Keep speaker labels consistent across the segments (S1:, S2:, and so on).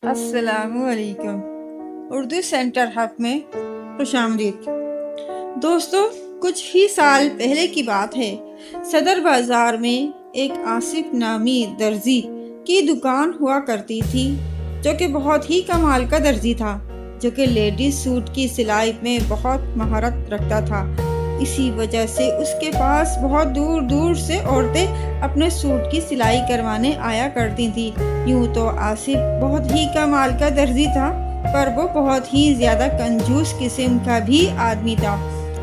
S1: السلام علیکم۔ Urdu centre hub میں خوش آمدید۔ دوستو، کچھ ہی سال پہلے کی بات ہے۔ صدر بازار میں ایک آصف نامی درزی کی دکان ہوا کرتی تھی، جو کہ بہت ہی کمال کا درزی تھا، جو کہ لیڈیز سوٹ کی سلائی میں بہت مہارت رکھتا تھا۔ اسی وجہ سے اس کے پاس بہت دور دور سے عورتیں اپنے سوٹ کی سلائی کروانے آیا کرتی تھیں۔ یوں تو آصف بہت ہی کمال کا درزی تھا، پر وہ بہت ہی زیادہ کنجوس قسم کا بھی آدمی تھا،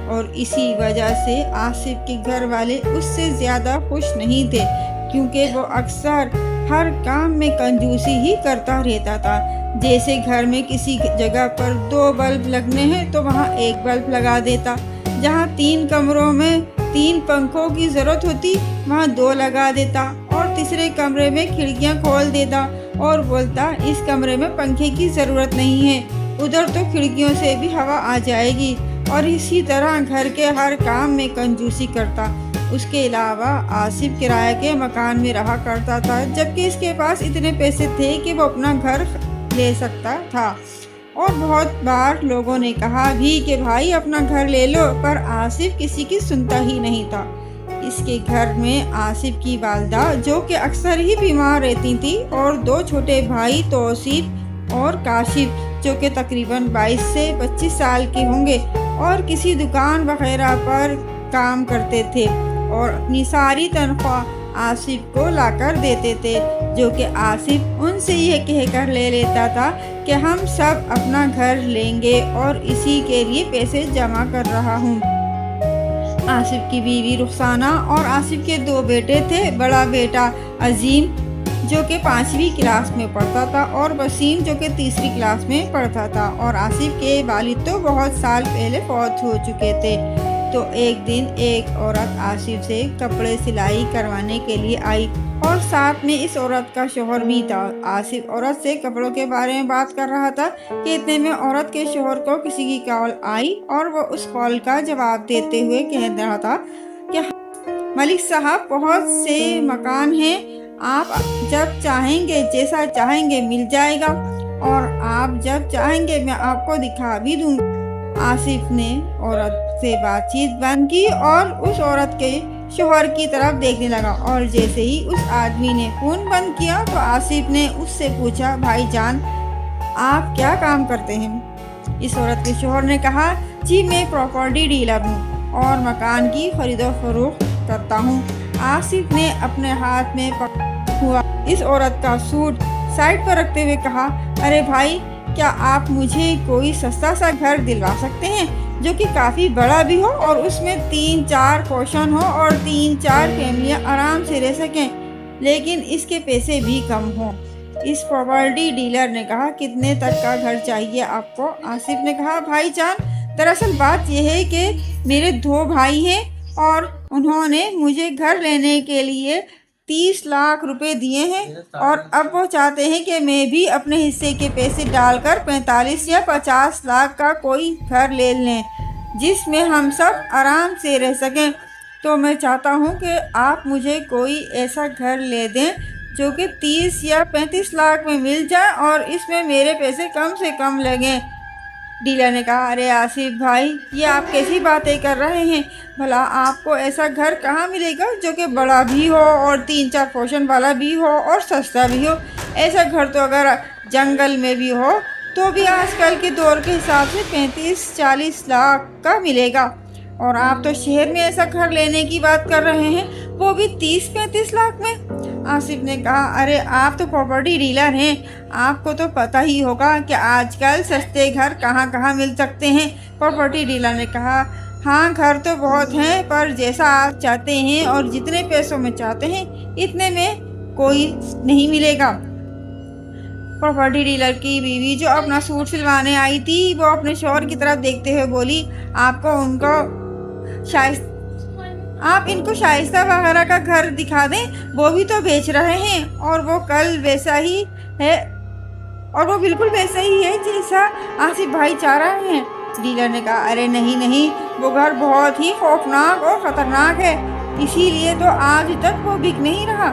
S1: اور اسی وجہ سے آصف کے گھر والے اس سے زیادہ خوش نہیں تھے، کیونکہ وہ اکثر ہر کام میں کنجوسی ہی کرتا رہتا تھا۔ جیسے گھر میں کسی جگہ پر 2 بلب لگنے ہیں تو وہاں 1 بلب لگا دیتا، جہاں 3 کمروں میں 3 پنکھوں کی ضرورت ہوتی وہاں 2 لگا دیتا، اور تیسرے کمرے میں کھڑکیاں کھول دیتا اور بولتا اس کمرے میں پنکھے کی ضرورت نہیں ہے، ادھر تو کھڑکیوں سے بھی ہوا آ جائے گی، اور اسی طرح گھر کے ہر کام میں کنجوسی کرتا۔ اس کے علاوہ آصف کرایہ کے مکان میں رہا کرتا تھا، جبکہ اس کے پاس اتنے پیسے تھے کہ وہ اپنا گھر لے سکتا تھا، اور بہت بار لوگوں نے کہا بھی کہ بھائی اپنا گھر لے لو، پر آصف کسی کی سنتا ہی نہیں تھا۔ اس کے گھر میں آصف کی والدہ، جو کہ اکثر ہی بیمار رہتی تھی، اور 2 چھوٹے بھائی توصیف اور کاشف، جو کہ تقریباً 22 سے 25 سال کے ہوں گے، اور کسی دکان وغیرہ پر کام کرتے تھے، اور اپنی ساری تنخواہ آصف کو لا کر دیتے تھے، جو کہ آصف ان سے یہ کہہ کر لے لیتا تھا کہ ہم سب اپنا گھر لیں گے، اور اسی کے لیے پیسے جمع کر رہا ہوں۔ آصف کی بیوی رخسانہ اور آصف کے 2 بیٹے تھے۔ بڑا بیٹا عظیم، جو کہ 5ویں کلاس میں پڑھتا تھا، اور وسیم، جو کہ 3ری کلاس میں پڑھتا تھا، اور آصف کے والد تو بہت سال پہلے فوت ہو چکے تھے۔ تو ایک دن ایک عورت آصف سے کپڑے سلائی کروانے کے لیے آئی، اور ساتھ میں اس عورت کا شوہر بھی تھا۔ آصف عورت سے کپڑوں کے بارے میں بات کر رہا تھا کہ اتنے میں عورت کے شوہر کو کسی کی کال آئی، اور وہ اس کال کا جواب دیتے ہوئے کہہ رہا تھا کہ ملک صاحب، بہت سے مکان ہیں، آپ جب چاہیں گے، جیسا چاہیں گے مل جائے گا، اور آپ جب چاہیں گے میں آپ کو دکھا بھی دوں گا۔ آصف نے عورت سے بات چیت بند کی اور اس عورت کے شوہر کی طرف دیکھنے لگا، اور جیسے ہی اس آدمی نے فون بند کیا تو آصف نے اس سے پوچھا، بھائی جان آپ کیا کام کرتے ہیں؟ اس عورت کے شوہر نے کہا، جی میں پراپرٹی ڈیلر ہوں، اور مکان کی خرید و فروخت کرتا ہوں۔ آصف نے اپنے ہاتھ میں پکڑا ہوا اس عورت کا سوٹ سائڈ پر رکھتے ہوئے کہا، ارے بھائی، کیا آپ مجھے کوئی سستا سا گھر دلوا سکتے ہیں، جو کہ کافی بڑا بھی ہو، اور اس میں 3-4 پوشن ہو، اور 3-4 فیملیاں آرام سے رہ سکیں، لیکن اس کے پیسے بھی کم ہوں؟ اس پراپرٹی ڈیلر نے کہا، کتنے تک کا گھر چاہیے آپ کو؟ آصف نے کہا، بھائی جان، دراصل بات یہ ہے کہ میرے 2 بھائی ہیں، اور انہوں نے مجھے گھر لینے کے لیے 30 لاکھ روپے دیے ہیں، اور اب وہ چاہتے ہیں کہ میں بھی اپنے حصے کے پیسے ڈال کر 45 یا 50 لاکھ کا کوئی گھر لے لیں، جس میں ہم سب آرام سے رہ سکیں۔ تو میں چاہتا ہوں کہ آپ مجھے کوئی ایسا گھر لے دیں جو کہ 30 یا 35 لاکھ میں مل جائے، اور اس میں میرے پیسے کم سے کم لگیں۔ ڈیلر نے کہا، ارے آصف بھائی، یہ آپ کیسی باتیں کر رہے ہیں؟ بھلا آپ کو ایسا گھر کہاں ملے گا جو کہ بڑا بھی ہو، اور 3-4 پوشن والا بھی ہو، اور سستا بھی ہو؟ ایسا گھر تو اگر جنگل میں بھی ہو تو بھی آج کل کے دور کے حساب سے 35-40 لاکھ کا ملے گا، اور آپ تو شہر میں ایسا گھر لینے کی بات کر رہے ہیں، وہ بھی 30-35 لاکھ میں۔ آصف نے کہا، ارے آپ تو پراپرٹی ڈیلر ہیں، آپ کو تو پتہ ہی ہوگا کہ آج کل سستے گھر کہاں کہاں مل سکتے ہیں۔ پراپرٹی ڈیلر نے کہا، ہاں گھر تو بہت ہیں، پر جیسا آپ چاہتے ہیں اور جتنے پیسوں میں چاہتے ہیں اتنے میں کوئی نہیں ملے گا۔ پراپرٹی ڈیلر کی بیوی، جو اپنا سوٹ سلوانے آئی تھی، وہ اپنے شوہر کی طرف دیکھتے ہوئے بولی، آپ ان کو شائستہ وغیرہ کا گھر دکھا دیں، وہ بھی تو بیچ رہے ہیں، اور وہ ویسا ہی ہے، اور وہ بالکل ویسا ہی ہے جیسا آصف بھائی چاہ رہے ہیں۔ ڈیلر نے کہا، ارے نہیں، وہ گھر بہت ہی خوفناک اور خطرناک ہے، اسی لیے تو آج تک وہ بک نہیں رہا۔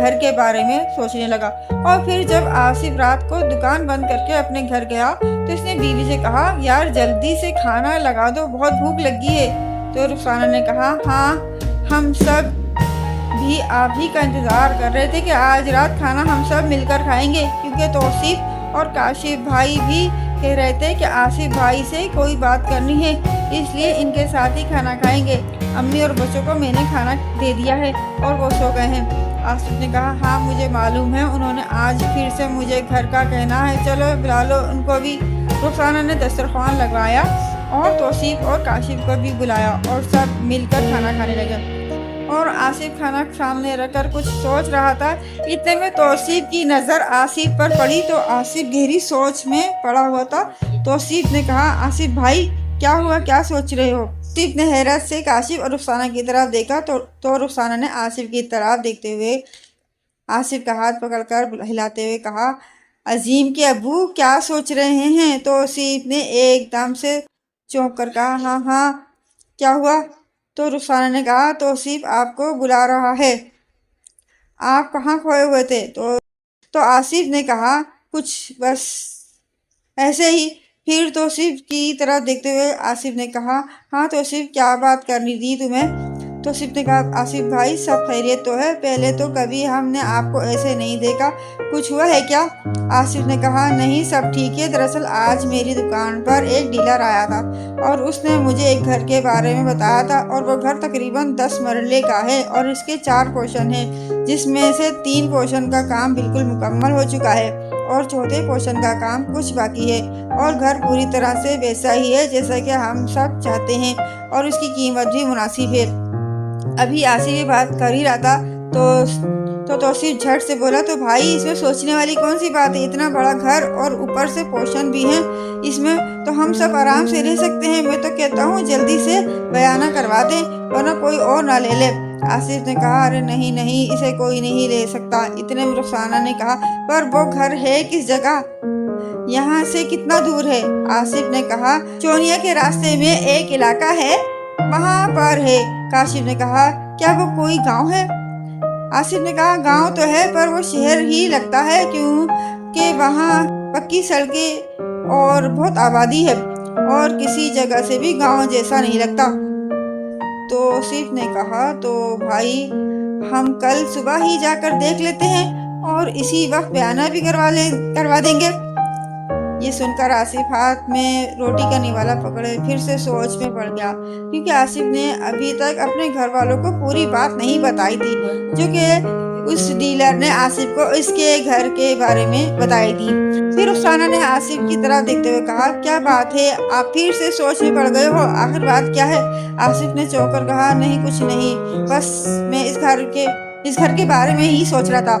S1: گھر کے بارے میں سوچنے لگا۔ اور پھر جب آصف رات کو دکان بند کر کے اپنے گھر گیا تو اس نے بیوی سے کہا، یار جلدی سے کھانا لگا دو، بہت بھوک لگی ہے۔ تو رخسانہ نے کہا، ہاں ہم سب بھی آپ ہی کا انتظار کر رہے تھے کہ آج رات کھانا ہم سب مل کر کھائیں گے، کیونکہ توصیف اور کاشف بھائی بھی کہہ رہے تھے کہ آصف بھائی سے کوئی بات کرنی ہے، اس لیے ان کے ساتھ ہی کھانا کھائیں گے۔ امی اور بچوں کو میں نے کھانا دے دیا ہے اور وہ سو گئے ہیں۔ آصف نے کہا، ہاں مجھے معلوم ہے، انہوں نے آج پھر سے مجھے گھر کا کہنا ہے، چلو بلا لو ان کو بھی۔ رخسانہ نے دسترخوان لگوایا اور توصیف اور کاشف کو بھی بلایا اور سب مل کر کھانا کھانے لگے۔ اور آصف کھانا سامنے رکھ کر کچھ سوچ رہا تھا، اتنے میں توصیف کی نظر آصف پر پڑی تو آصف گہری سوچ میں پڑا ہوا تھا۔ توصیف نے کہا، آصف بھائی کیا ہوا، کیا سوچ رہے ہو؟ آصف نے حیرت سے کاشف اور رخسانہ کی طرف دیکھا تو رخسانہ نے آصف کی طرف دیکھتے ہوئے آصف کا ہاتھ پکڑ کر ہلاتے ہوئے کہا، عظیم کے ابو کیا سوچ رہے ہیں؟ توصیف نے ایک دم سے چونک کر کہا، ہاں ہاں کیا ہوا؟ تو رخسانہ نے کہا، توصیف آپ کو بلا رہا ہے، آپ کہاں کھوئے ہوئے تھے؟ تو آصف نے کہا، کچھ بس ایسے ہی۔ پھر توصیف کی طرف دیکھتے ہوئے آصف نے کہا، ہاں توصیف کیا بات کرنی تھی تمہیں؟ توصیف نے کہا، آصف بھائی سب خیریت تو ہے؟ پہلے تو کبھی ہم نے آپ کو ایسے نہیں دیکھا، کچھ ہوا ہے کیا؟ آصف نے کہا، نہیں سب ٹھیک ہے، دراصل آج میری دکان پر ایک ڈیلر آیا تھا اور اس نے مجھے ایک گھر کے بارے میں بتایا تھا، اور وہ گھر تقریباً 10 مرلے کا ہے اور اس کے 4 پورشن ہیں، جس میں سے 3 پورشن کا کام بالکل مکمل ہو چکا ہے اور چوتھے پورشن کا کام کچھ باقی ہے، اور گھر پوری طرح سے ویسا ہی ہے جیسا کہ ہم سب چاہتے ہیں، اور اس کی قیمت بھی مناسب ہے۔ ابھی آصف یہ بات کر ہی رہا تھا تو توصیف جھٹ سے بولا، تو بھائی اس میں سوچنے والی کون سی بات ہے؟ اتنا بڑا گھر اور اوپر سے پورشن بھی ہیں اس میں، تو ہم سب آرام سے رہ سکتے ہیں۔ میں تو کہتا ہوں جلدی سے بیانہ کروا دیں ورنہ کوئی اور نہ لے لے۔ آصف نے کہا، ارے نہیں نہیں، اسے کوئی نہیں لے سکتا۔ اتنے میں رخسانہ نے کہا، پر وہ گھر ہے کس جگہ؟ یہاں سے کتنا دور ہے؟ آصف نے کہا، چونیا کے راستے میں ایک علاقہ ہے، وہاں پر ہے۔ کاشف نے کہا، کیا وہ کوئی گاؤں ہے؟ آصف نے کہا، گاؤں تو ہے پر وہ شہر ہی لگتا ہے، کیونکہ وہاں پکی سڑکیں اور بہت آبادی ہے اور کسی جگہ سے بھی گاؤں جیسا نہیں لگتا۔ توصیف نے کہا، تو بھائی ہم کل صبح ہی جا کر دیکھ لیتے ہیں اور اسی وقت بیانہ بھی کروا دیں گے۔ یہ سن کر آصف ہاتھ میں روٹی کا نوالا پکڑے پھر سے سوچ میں پڑ گیا، کیونکہ آصف نے ابھی تک اپنے گھر والوں کو پوری بات نہیں بتائی تھی جو کہ اس ڈیلر نے آصف کو اس کے گھر کے بارے میں بتائی تھی۔ پھر رخسانہ نے آصف کی طرف دیکھتے ہوئے کہا، کیا بات ہے، آپ پھر سے سوچ میں پڑ گئے ہو؟ آخر بات کیا ہے؟ آصف نے چونک کر کہا، نہیں کچھ نہیں، بس میں اس گھر کے بارے میں ہی سوچ رہا تھا۔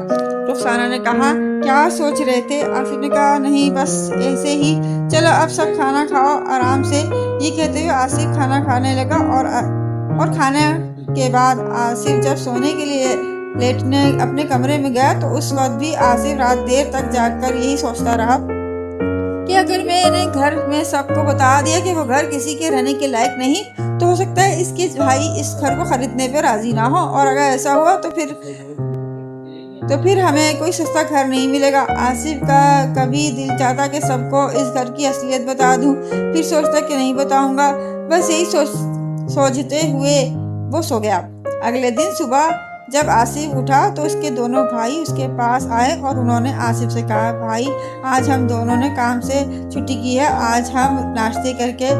S1: رخسانہ نے کہا، کیا سوچ رہے تھے؟ آصف نے کہا، نہیں بس ایسے ہی، چلو اب سب کھانا کھاؤ آرام سے۔ یہ کہتے ہوئے آصف کھانا کھانے لگا اور کھانے کے بعد آصف جب سونے کے لیے لیٹنے اپنے کمرے میں گیا تو اس وقت بھی آصف رات دیر تک جاگ کر یہی سوچتا رہا کہ اگر میں نے گھر میں سب کو بتا دیا کہ وہ گھر کسی کے رہنے کے لائق نہیں تو ہو سکتا ہے اس کے بھائی اس گھر کو خریدنے پہ راضی نہ ہو، اور اگر ایسا ہوا تو پھر ہمیں کوئی سستا گھر نہیں ملے گا۔ آصف کا کبھی دل چاہتا کہ سب کو اس گھر کی اصلیت بتا دوں، پھر سوچتا کہ نہیں بتاؤں گا، بس یہی سوچتے ہوئے وہ سو گیا۔ اگلے دن صبح جب آصف اٹھا تو اس کے دونوں بھائی اس کے پاس آئے اور انہوں نے آصف سے کہا، بھائی آج ہم دونوں نے کام سے چھٹی کی ہے، آج ہم ناشتے کر کے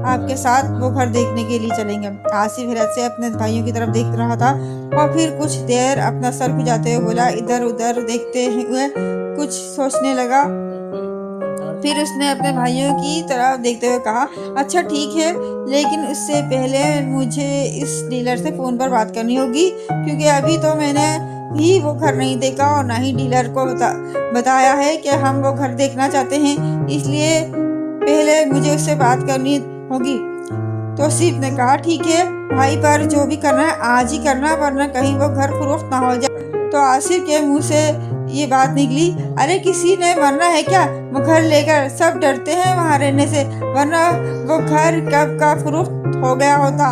S1: آپ کے ساتھ وہ گھر دیکھنے کے لیے چلیں گے۔ آصف حیرت سے اپنے بھائیوں کی طرف دیکھ رہا تھا اور پھر کچھ دیر اپنا سر کھجاتے ہوئے بولا، ادھر ادھر دیکھتے ہوئے کچھ سوچنے لگا۔ پھر اس نے اپنے بھائیوں کی طرف دیکھتے ہوئے کہا، اچھا ٹھیک ہے، لیکن اس سے پہلے مجھے اس ڈیلر سے فون پر بات کرنی ہوگی، کیونکہ ابھی تو میں نے بھی وہ گھر نہیں دیکھا اور نہ ہی ڈیلر کو بتایا ہے کہ ہم وہ گھر دیکھنا چاہتے ہیں، اس لیے پہلے مجھے اس سے بات کرنی ہوگی۔ توصیف نے کہا، ٹھیک ہے بھائی، پر جو بھی کرنا ہے آج ہی کرنا، ورنہ کہیں وہ گھر فروخت نہ ہو جائے۔ تو آصف کے منہ سے یہ بات نکلی، ارے کسی نے مرنا ہے کیا؟ وہ گھر لے کر سب ڈرتے ہیں وہاں رہنے سے، ورنہ وہ گھر کب کا فروخت ہو گیا ہوتا۔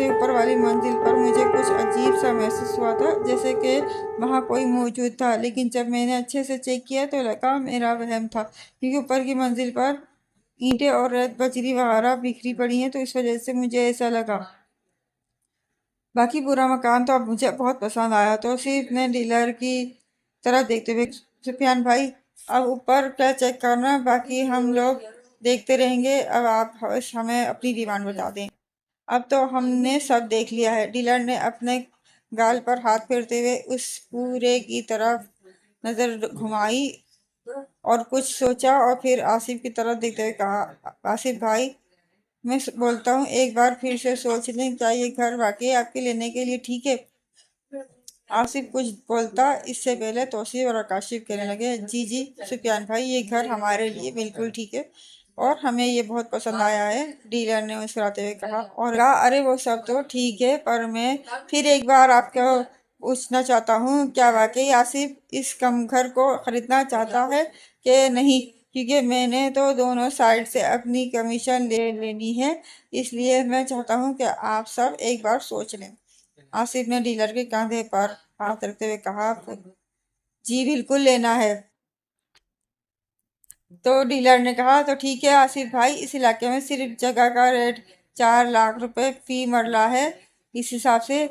S1: سب سے اوپر والی منزل پر مجھے کچھ عجیب سا محسوس ہوا تھا، جیسے کہ وہاں کوئی موجود تھا، لیکن جب میں نے اچھے سے چیک کیا تو لگا میرا وہم تھا، کیونکہ اوپر کی منزل پر اینٹیں اور ریت بجری وغیرہ بکھری پڑی ہیں، تو اس وجہ سے مجھے ایسا لگا۔ باقی پورا مکان تو اب مجھے بہت پسند آیا۔ توصیف نے ڈیلر کی طرف دیکھتے ہوئے، سفیان بھائی اب اوپر کیا چیک کرنا، باقی ہم لوگ دیکھتے رہیں گے، اب آپ ہمیں اپنی ڈیمانڈ بتا دیں۔ اب تو ہم نے سب دیکھ لیا ہے۔ ڈیلر نے اپنے گال پر ہاتھ پھیرتے ہوئے اس پورے کی طرف نظر گھمائی اور کچھ سوچا، اور پھر آصف کی طرف دیکھتے ہوئے کہا، آصف بھائی میں بولتا ہوں ایک بار پھر سے سوچ لیں، کیا یہ گھر واقعی آپ کے لینے کے لیے ٹھیک ہے؟ آصف کچھ بولتا اس سے پہلے توصیف اور کاشف کہنے لگے، جی سفیان بھائی، یہ گھر ہمارے لیے بالکل ٹھیک ہے اور ہمیں یہ بہت پسند آیا ہے۔ ڈیلر نے مسکراتے ہوئے کہا، اور کہا، ارے وہ سب تو ٹھیک ہے، پر میں پھر ایک بار آپ کو پوچھنا چاہتا ہوں، کیا واقعی آصف اس کم گھر کو خریدنا چاہتا ہے کہ نہیں؟ کیونکہ میں نے تو دونوں سائڈ سے اپنی کمیشن لے لینی ہے، اس لیے میں چاہتا ہوں کہ آپ سب ایک بار سوچ لیں۔ آصف نے ڈیلر کے کاندھے پر ہاتھ رکھتے ہوئے کہا، جی بالکل لینا ہے۔ تو ڈیلر نے کہا، تو ٹھیک ہے آصف بھائی، اس علاقے میں صرف جگہ کا ریٹ 4 لاکھ روپے فی مرلہ ہے، اس حساب سے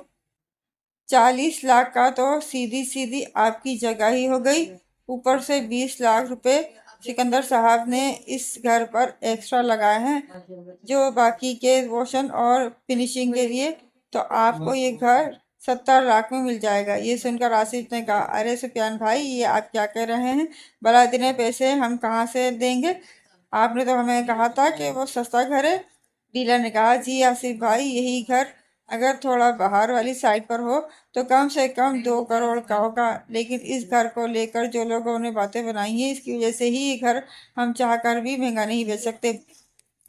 S1: 40 لاکھ کا تو سیدھی آپ کی جگہ ہی ہو گئی، اوپر سے 20 لاکھ روپے سکندر صاحب نے اس گھر پر ایکسٹرا لگائے ہیں، جو باقی کے روشن اور فنیشنگ کے لیے، تو آپ کو یہ گھر 70 لاکھ میں مل جائے گا۔ یہ سن کر آصف نے کہا، ارے سفیان بھائی، یہ آپ کیا کہہ رہے ہیں؟ بھلا اتنے پیسے ہم کہاں سے دیں گے؟ آپ نے تو ہمیں کہا تھا کہ وہ سستا گھر ہے۔ ڈیلر نے کہا، جی آصف بھائی، یہی گھر اگر تھوڑا باہر والی سائڈ پر ہو تو کم سے کم 2 کروڑ کا ہوگا، لیکن اس گھر کو لے کر جو لوگوں نے باتیں بنائی ہیں، اس کی وجہ سے ہی یہ گھر ہم چاہ کر بھی مہنگا نہیں بیچ سکتے۔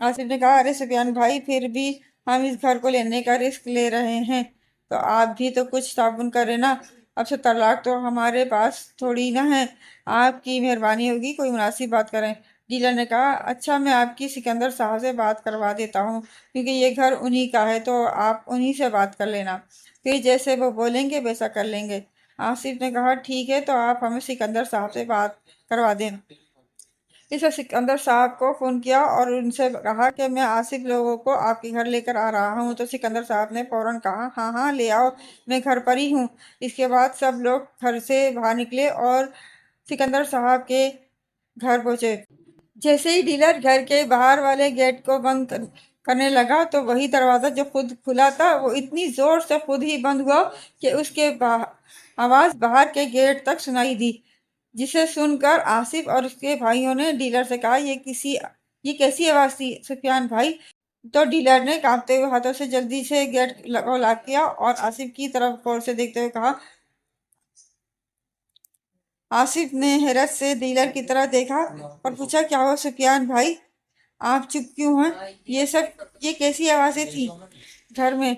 S1: آصف نے کہا، ارے سفیان بھائی، پھر بھی ہم اس گھر کو لینے کا رسک لے رہے ہیں، تو آپ بھی تو کچھ تعاون کریں نا۔ اب 70 لاکھ تو ہمارے پاس تھوڑی نہ ہے، آپ کی مہربانی ہوگی، کوئی مناسب بات کریں۔ ڈیلر نے کہا، اچھا میں آپ کی سکندر صاحب سے بات کروا دیتا ہوں، کیونکہ یہ گھر انہی کا ہے، تو آپ انہی سے بات کر لینا، پھر جیسے وہ بولیں گے ویسا کر لیں گے۔ آصف نے کہا، ٹھیک ہے، تو آپ ہمیں سکندر صاحب سے بات کروا دیں۔ اس نے سکندر صاحب کو فون کیا اور ان سے کہا کہ میں آصف لوگوں کو آپ کے گھر لے کر آ رہا ہوں، تو سکندر صاحب نے فوراً کہا، ہاں لے آؤ، میں گھر پر ہی ہوں۔ اس کے بعد سب لوگ گھر سے باہر نکلے اور سکندر صاحب کے گھر پہنچے۔ جیسے ہی ڈیلر گھر کے باہر والے گیٹ کو بند کرنے لگا تو وہی دروازہ جو خود کھلا تھا وہ اتنی زور سے خود ہی بند ہوا کہ اس کے آواز باہر کے گیٹ تک سنائی دی، جسے سن کر آصف اور اس کے بھائیوں نے ڈیلر سے کہا، یہ کیسی آواز تھی سفیان بھائی؟ تو ڈیلر نے کانپتے ہوئے ہاتھوں سے جلدی سے گیٹ کو لاک کیا اور آصف کی طرف غور سے دیکھتے ہوئے کہا۔ آصف نے حیرت سے ڈیلر کی طرف دیکھا اور پوچھا، کیا ہوا سفیان بھائی، آپ چپ کیوں ہیں؟ یہ کیسی آوازیں تھیں گھر میں؟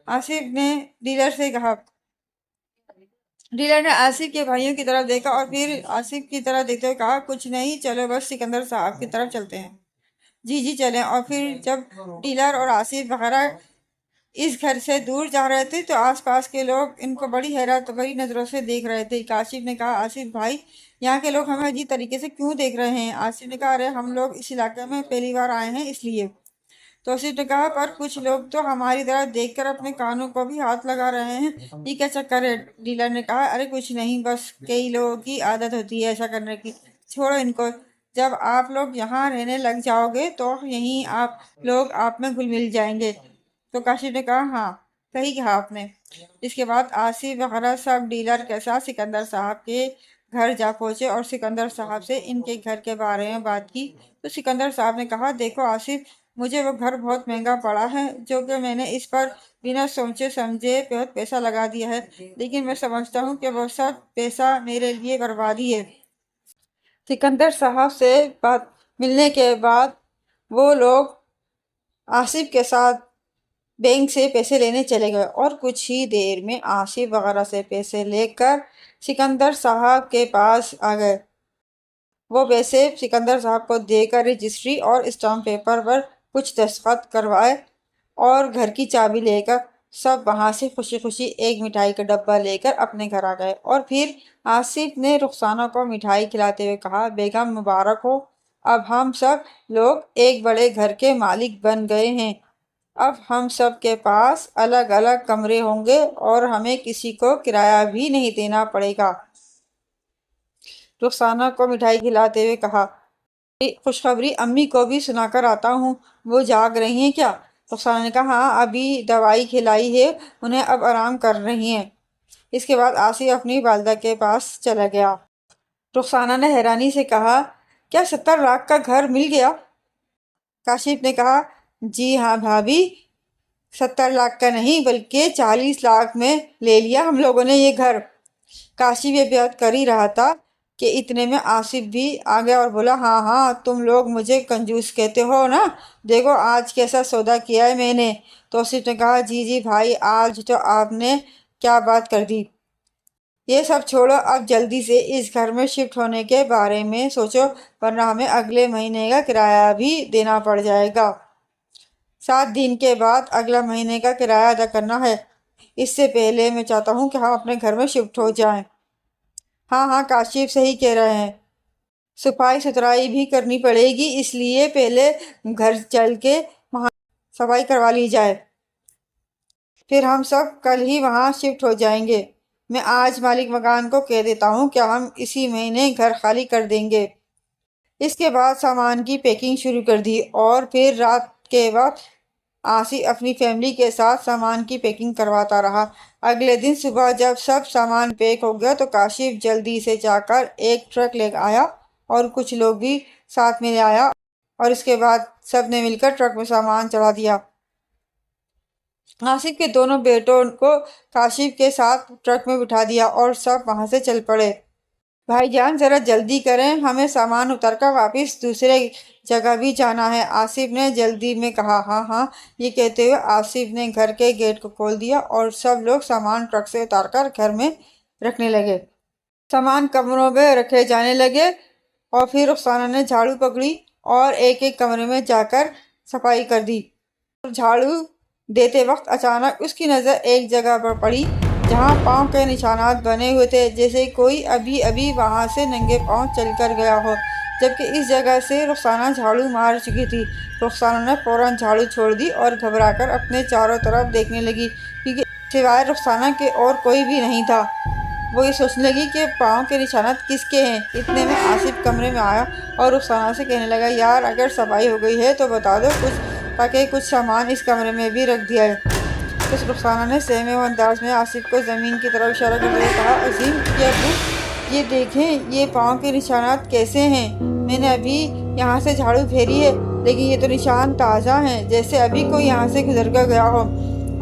S1: آصف نے ڈیلر سے کہا۔ ڈیلر نے آصف کے بھائیوں کی طرف دیکھا اور پھر آصف کی طرف دیکھتے ہوئے کہا، کچھ نہیں، چلو بس سکندر صاحب کی طرف چلتے ہیں۔ جی چلیں۔ اور پھر جب ڈیلر اور آصف وغیرہ اس گھر سے دور جا رہے تھے تو آس پاس کے لوگ ان کو بڑی حیرت بھری نظروں سے دیکھ رہے تھے۔ کاشف نے کہا، آصف بھائی، یہاں کے لوگ ہمیں عجیب طریقے سے کیوں دیکھ رہے ہیں؟ آصف نے کہا، ارے ہم لوگ اس علاقے میں پہلی بار آئے ہیں اس لیے۔ توصیف نے کہا، پر کچھ لوگ تو ہماری طرف دیکھ کر اپنے کانوں کو بھی ہاتھ لگا رہے ہیں، یہ کیا چکر ہے؟ ڈیلر نے کہا، ارے کچھ نہیں، بس کئی لوگوں کی عادت ہوتی ہے ایسا کرنے کی، چھوڑو ان کو، جب آپ لوگ یہاں رہنے لگ جاؤ گے تو یہیں آپ لوگ آپ میں گھل مل جائیں گے۔ تو کاشف نے کہا، ہاں صحیح کہا آپ نے۔ اس کے بعد آصف وغیرہ سب ڈیلر کے ساتھ سکندر صاحب کے گھر جا پہنچے اور سکندر صاحب سے ان کے گھر کے بارے میں بات کی۔ تو سکندر صاحب نے کہا، دیکھو آصف، مجھے وہ گھر بہت مہنگا پڑا ہے، جو کہ میں نے اس پر بنا سوچے سمجھے بہت پیسہ لگا دیا ہے، لیکن میں سمجھتا ہوں کہ وہ سب پیسہ میرے لیے بربادی ہے۔ سکندر صاحب سے بات ملنے کے بعد وہ لوگ آصف کے ساتھ بینک سے پیسے لینے چلے گئے اور کچھ ہی دیر میں آصف وغیرہ سے پیسے لے کر سکندر صاحب کے پاس آ گئے۔ وہ پیسے سکندر صاحب کو دے کر رجسٹری اور اسٹامپ پیپر پر کچھ دستخط کروائے اور گھر کی چابی لے کر سب وہاں سے خوشی خوشی ایک مٹھائی کا ڈبہ لے کر اپنے گھر آ گئے۔ اور پھر آصف نے رخسانہ کو مٹھائی کھلاتے ہوئے کہا، بیگم مبارک ہو، اب ہم سب لوگ ایک بڑے گھر کے مالک بن گئے ہیں۔ اب ہم سب کے پاس الگ الگ کمرے ہوں گے اور ہمیں کسی کو کرایہ بھی نہیں دینا پڑے گا۔ رخسانہ کو مٹھائی کھلاتے ہوئے کہا، خوشخبری امی کو بھی سنا کر آتا ہوں، وہ جاگ رہی ہیں کیا؟ رخسانہ نے کہا، ہاں، ابھی دوائی کھلائی ہے انہیں، اب آرام کر رہی ہیں۔ اس کے بعد آصف اپنی والدہ کے پاس چلا گیا۔ رخسانہ نے حیرانی سے کہا، کیا 70 لاکھ کا گھر مل گیا؟ کاشف نے کہا، جی ہاں بھابھی، 70 لاکھ کا نہیں بلکہ 40 لاکھ میں لے لیا ہم لوگوں نے یہ گھر۔ کاشف یہ بات کر ہی رہا تھا کہ اتنے میں آصف بھی آ گیا اور بولا، ہاں ہاں، تم لوگ مجھے کنجوس کہتے ہو نا، دیکھو آج کیسا سودا کیا ہے میں نے۔ تو آصف نے کہا، جی جی بھائی، آج تو آپ نے کیا بات کر دی۔ یہ سب چھوڑو، اب جلدی سے اس گھر میں شفٹ ہونے کے بارے میں سوچو، ورنہ ہمیں اگلے مہینے کا کرایہ بھی دینا پڑ جائے گا۔ 7 دن کے بعد اگلا مہینے کا کرایہ ادا کرنا ہے۔ اس سے پہلے میں چاہتا ہوں کہ ہم اپنے گھر میں شفٹ ہو جائیں۔ ہاں ہاں، کاشف صحیح کہہ رہے ہیں، صفائی ستھرائی بھی کرنی پڑے گی، اس لیے پہلے گھر چل کے وہاں صفائی کروا لی جائے، پھر ہم سب کل ہی وہاں شفٹ ہو جائیں گے۔ میں آج مالک مکان کو کہہ دیتا ہوں کہ ہم اسی مہینے گھر خالی کر دیں گے۔ اس کے بعد سامان کی پیکنگ شروع کر دی اور پھر رات کے وقت آصف اپنی فیملی کے ساتھ سامان کی پیکنگ کرواتا رہا۔ اگلے دن صبح جب سب سامان پیک ہو گیا تو کاشف جلدی سے جا کر ایک ٹرک لے آیا اور کچھ لوگ بھی ساتھ میں لے آیا، اور اس کے بعد سب نے مل کر ٹرک میں سامان چڑھا دیا۔ آصف کے دونوں بیٹوں کو کاشف کے ساتھ ٹرک میں بٹھا دیا اور سب وہاں سے چل پڑے۔ بھائی جان، ذرا جلدی کریں، ہمیں سامان اتار کر واپس دوسرے جگہ بھی جانا ہے، آصف نے جلدی میں کہا۔ ہاں ہاں، یہ کہتے ہوئے آصف نے گھر کے گیٹ کو کھول دیا اور سب لوگ سامان ٹرک سے اتار کر گھر میں رکھنے لگے۔ سامان کمروں میں رکھے جانے لگے اور پھر رخسانہ نے جھاڑو پکڑی اور ایک ایک کمرے میں جا کر صفائی کر دی۔ اور جھاڑو دیتے وقت اچانک اس کی نظر ایک جگہ پر پڑی جہاں پاؤں کے نشانات بنے ہوئے تھے، جیسے کوئی ابھی ابھی وہاں سے ننگے پاؤں چل کر گیا ہو، جبکہ اس جگہ سے رخسانہ جھاڑو مار چکی تھی۔ رخسانہ نے فوراً جھاڑو چھوڑ دی اور گھبرا کر اپنے چاروں طرف دیکھنے لگی، کیونکہ سوائے رخسانہ کے اور کوئی بھی نہیں تھا۔ وہ یہ سوچنے لگی کہ پاؤں کے نشانات کس کے ہیں۔ اتنے میں آصف کمرے میں آیا اور رخسانہ سے کہنے لگا، یار اگر صفائی ہو گئی ہے تو بتا دو کچھ، تاکہ کچھ سامان اس کمرے میں بھی رکھ دیا ہے۔ اس رخسانہ نے سہمے ہوئے انداز میں آصف کو زمین کی طرف اشارہ کرتے ہوئے کہا، عظیم کہ ابو، یہ دیکھیں یہ پاؤں کے نشانات کیسے ہیں؟ میں نے ابھی یہاں سے جھاڑو پھیری ہے لیکن یہ تو نشان تازہ ہیں، جیسے ابھی کوئی یہاں سے گزر کر گیا ہو۔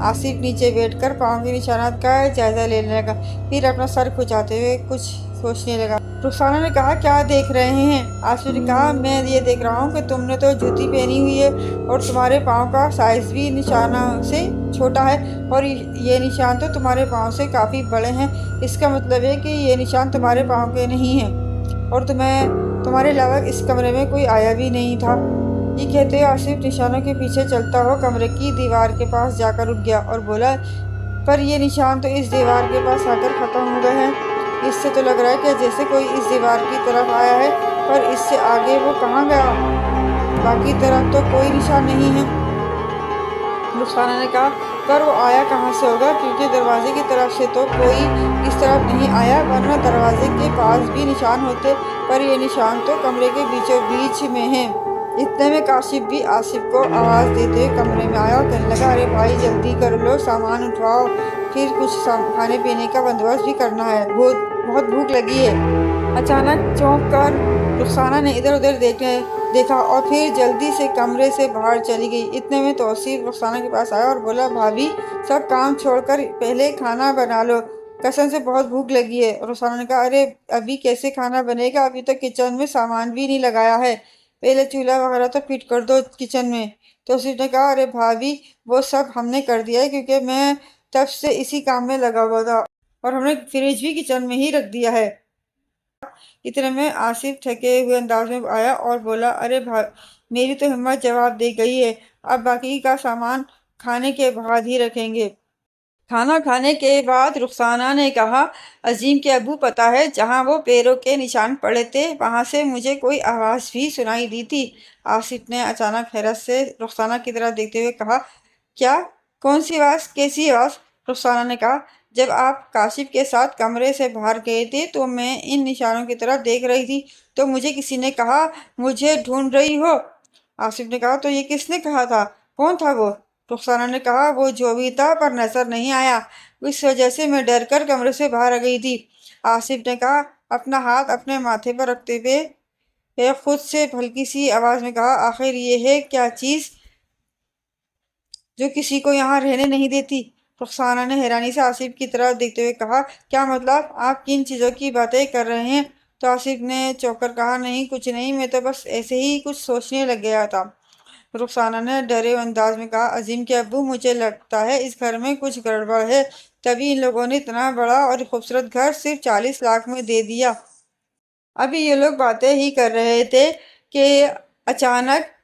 S1: آصف نیچے بیٹھ کر پاؤں کے نشانات کا جائزہ لینے لگا، پھر اپنا سر کھنچاتے ہوئے کچھ سوچنے لگا۔ رخسانہ نے کہا، کیا دیکھ رہے ہیں؟ آصف نے کہا، میں یہ دیکھ رہا ہوں کہ تم نے تو جوتی پہنی ہوئی ہے اور تمہارے پاؤں کا سائز بھی نشانوں سے چھوٹا ہے، اور یہ نشان تو تمہارے پاؤں سے کافی بڑے ہیں۔ اس کا مطلب ہے کہ یہ نشان تمہارے پاؤں کے نہیں ہیں اور تمہارے علاوہ اس کمرے میں کوئی آیا بھی نہیں تھا۔ یہ کہتے ہوئے آصف نشانوں کے پیچھے چلتا ہوا کمرے کی دیوار کے پاس جا کر رک گیا اور بولا، پر یہ نشان تو اس دیوار کے پاس آ کر ختم ہو گئے ہیں۔ اس سے تو لگ رہا ہے کہ جیسے کوئی اس دیوار کی طرف آیا ہے، پر اس سے آگے وہ کہاں گیا؟ باقی طرف تو کوئی نشان نہیں ہے۔ رخسانہ نے کہا، پر وہ آیا کہاں سے ہوگا، کیونکہ دروازے کی طرف سے تو کوئی اس طرف نہیں آیا، ورنہ دروازے کے پاس بھی نشان ہوتے، پر یہ نشان تو کمرے کے بیچوں بیچ میں ہیں۔ اتنے میں کاشف بھی آصف کو آواز دیتے ہوئے کمرے میں آیا اور کہنے لگا، ارے بھائی جلدی کر لو، سامان اٹھواؤ، پھر کچھ کھانے پینے کا بندوبست بھی کرنا ہے، بہت بھوک لگی ہے۔ اچانک چونک کر رخسانہ نے ادھر ادھر دیکھا اور پھر جلدی سے کمرے سے باہر چلی گئی۔ اتنے میں توصیف رخسانہ کے پاس آیا اور بولا، بھابھی سب کام چھوڑ کر پہلے کھانا بنا لو، قسم سے بہت بھوک لگی ہے۔ رخسانہ نے کہا، ارے ابھی کیسے کھانا بنے گا، ابھی تو کچن میں سامان بھی نہیں لگایا ہے، پہلے چولہا وغیرہ تو فٹ کر دو کچن میں۔ توصیف نے کہا، ارے بھابھی وہ سب ہم نے کر دیا ہے، کیونکہ میں تب سے اسی کام میں لگا ہوا تھا، اور ہم نے فریج بھی کچن میں ہی رکھ دیا ہے۔ اتنے میں آصف تھکے ہوئے انداز میں آیا اور بولا، ارے میری تو ہمت جواب دے گئی ہے، اب باقی کا سامان کھانے کے بعد ہی رکھیں گے۔ کھانا کھانے کے بعد رخسانہ نے کہا، عظیم کے ابو، پتہ ہے جہاں وہ پیروں کے نشان پڑے تھے وہاں سے مجھے کوئی آواز بھی سنائی دی تھی۔ آصف نے اچانک حیرت سے رخسانہ کی طرف دیکھتے ہوئے کہا، کیا؟ کون سی آواز؟ کیسی آواز؟ رخسانہ نے کہا، جب آپ کاشف کے ساتھ کمرے سے باہر گئے تھے تو میں ان نشانوں کی طرف دیکھ رہی تھی تو مجھے کسی نے کہا مجھے ڈھونڈ رہی ہو۔ آصف نے کہا، تو یہ کس نے کہا تھا؟ کون تھا وہ؟ رخسانہ نے کہا، وہ جو بھی تھا پر نظر نہیں آیا، اس وجہ سے میں ڈر کر کمرے سے باہر آ گئی تھی۔ آصف نے کہا، اپنا ہاتھ اپنے ماتھے پر رکھتے ہوئے خود سے ہلکی سی آواز میں کہا، آخر یہ ہے کیا چیز جو کسی کو یہاں رہنے نہیں دیتی؟ رخسانہ نے حیرانی سے آصف کی طرف دیکھتے ہوئے کہا، کیا مطلب؟ آپ کن چیزوں کی باتیں کر رہے ہیں؟ تو آصف نے چونک کر کہا، نہیں کچھ نہیں، میں تو بس ایسے ہی کچھ سوچنے لگ گیا تھا۔ رخسانہ نے ڈرے انداز میں کہا، عظیم کے ابو، مجھے لگتا ہے اس گھر میں کچھ گڑبڑ ہے، تبھی ان لوگوں نے اتنا بڑا اور خوبصورت گھر صرف 40 لاکھ میں دے دیا۔ ابھی یہ لوگ باتیں ہی کر رہے تھے کہ اچانک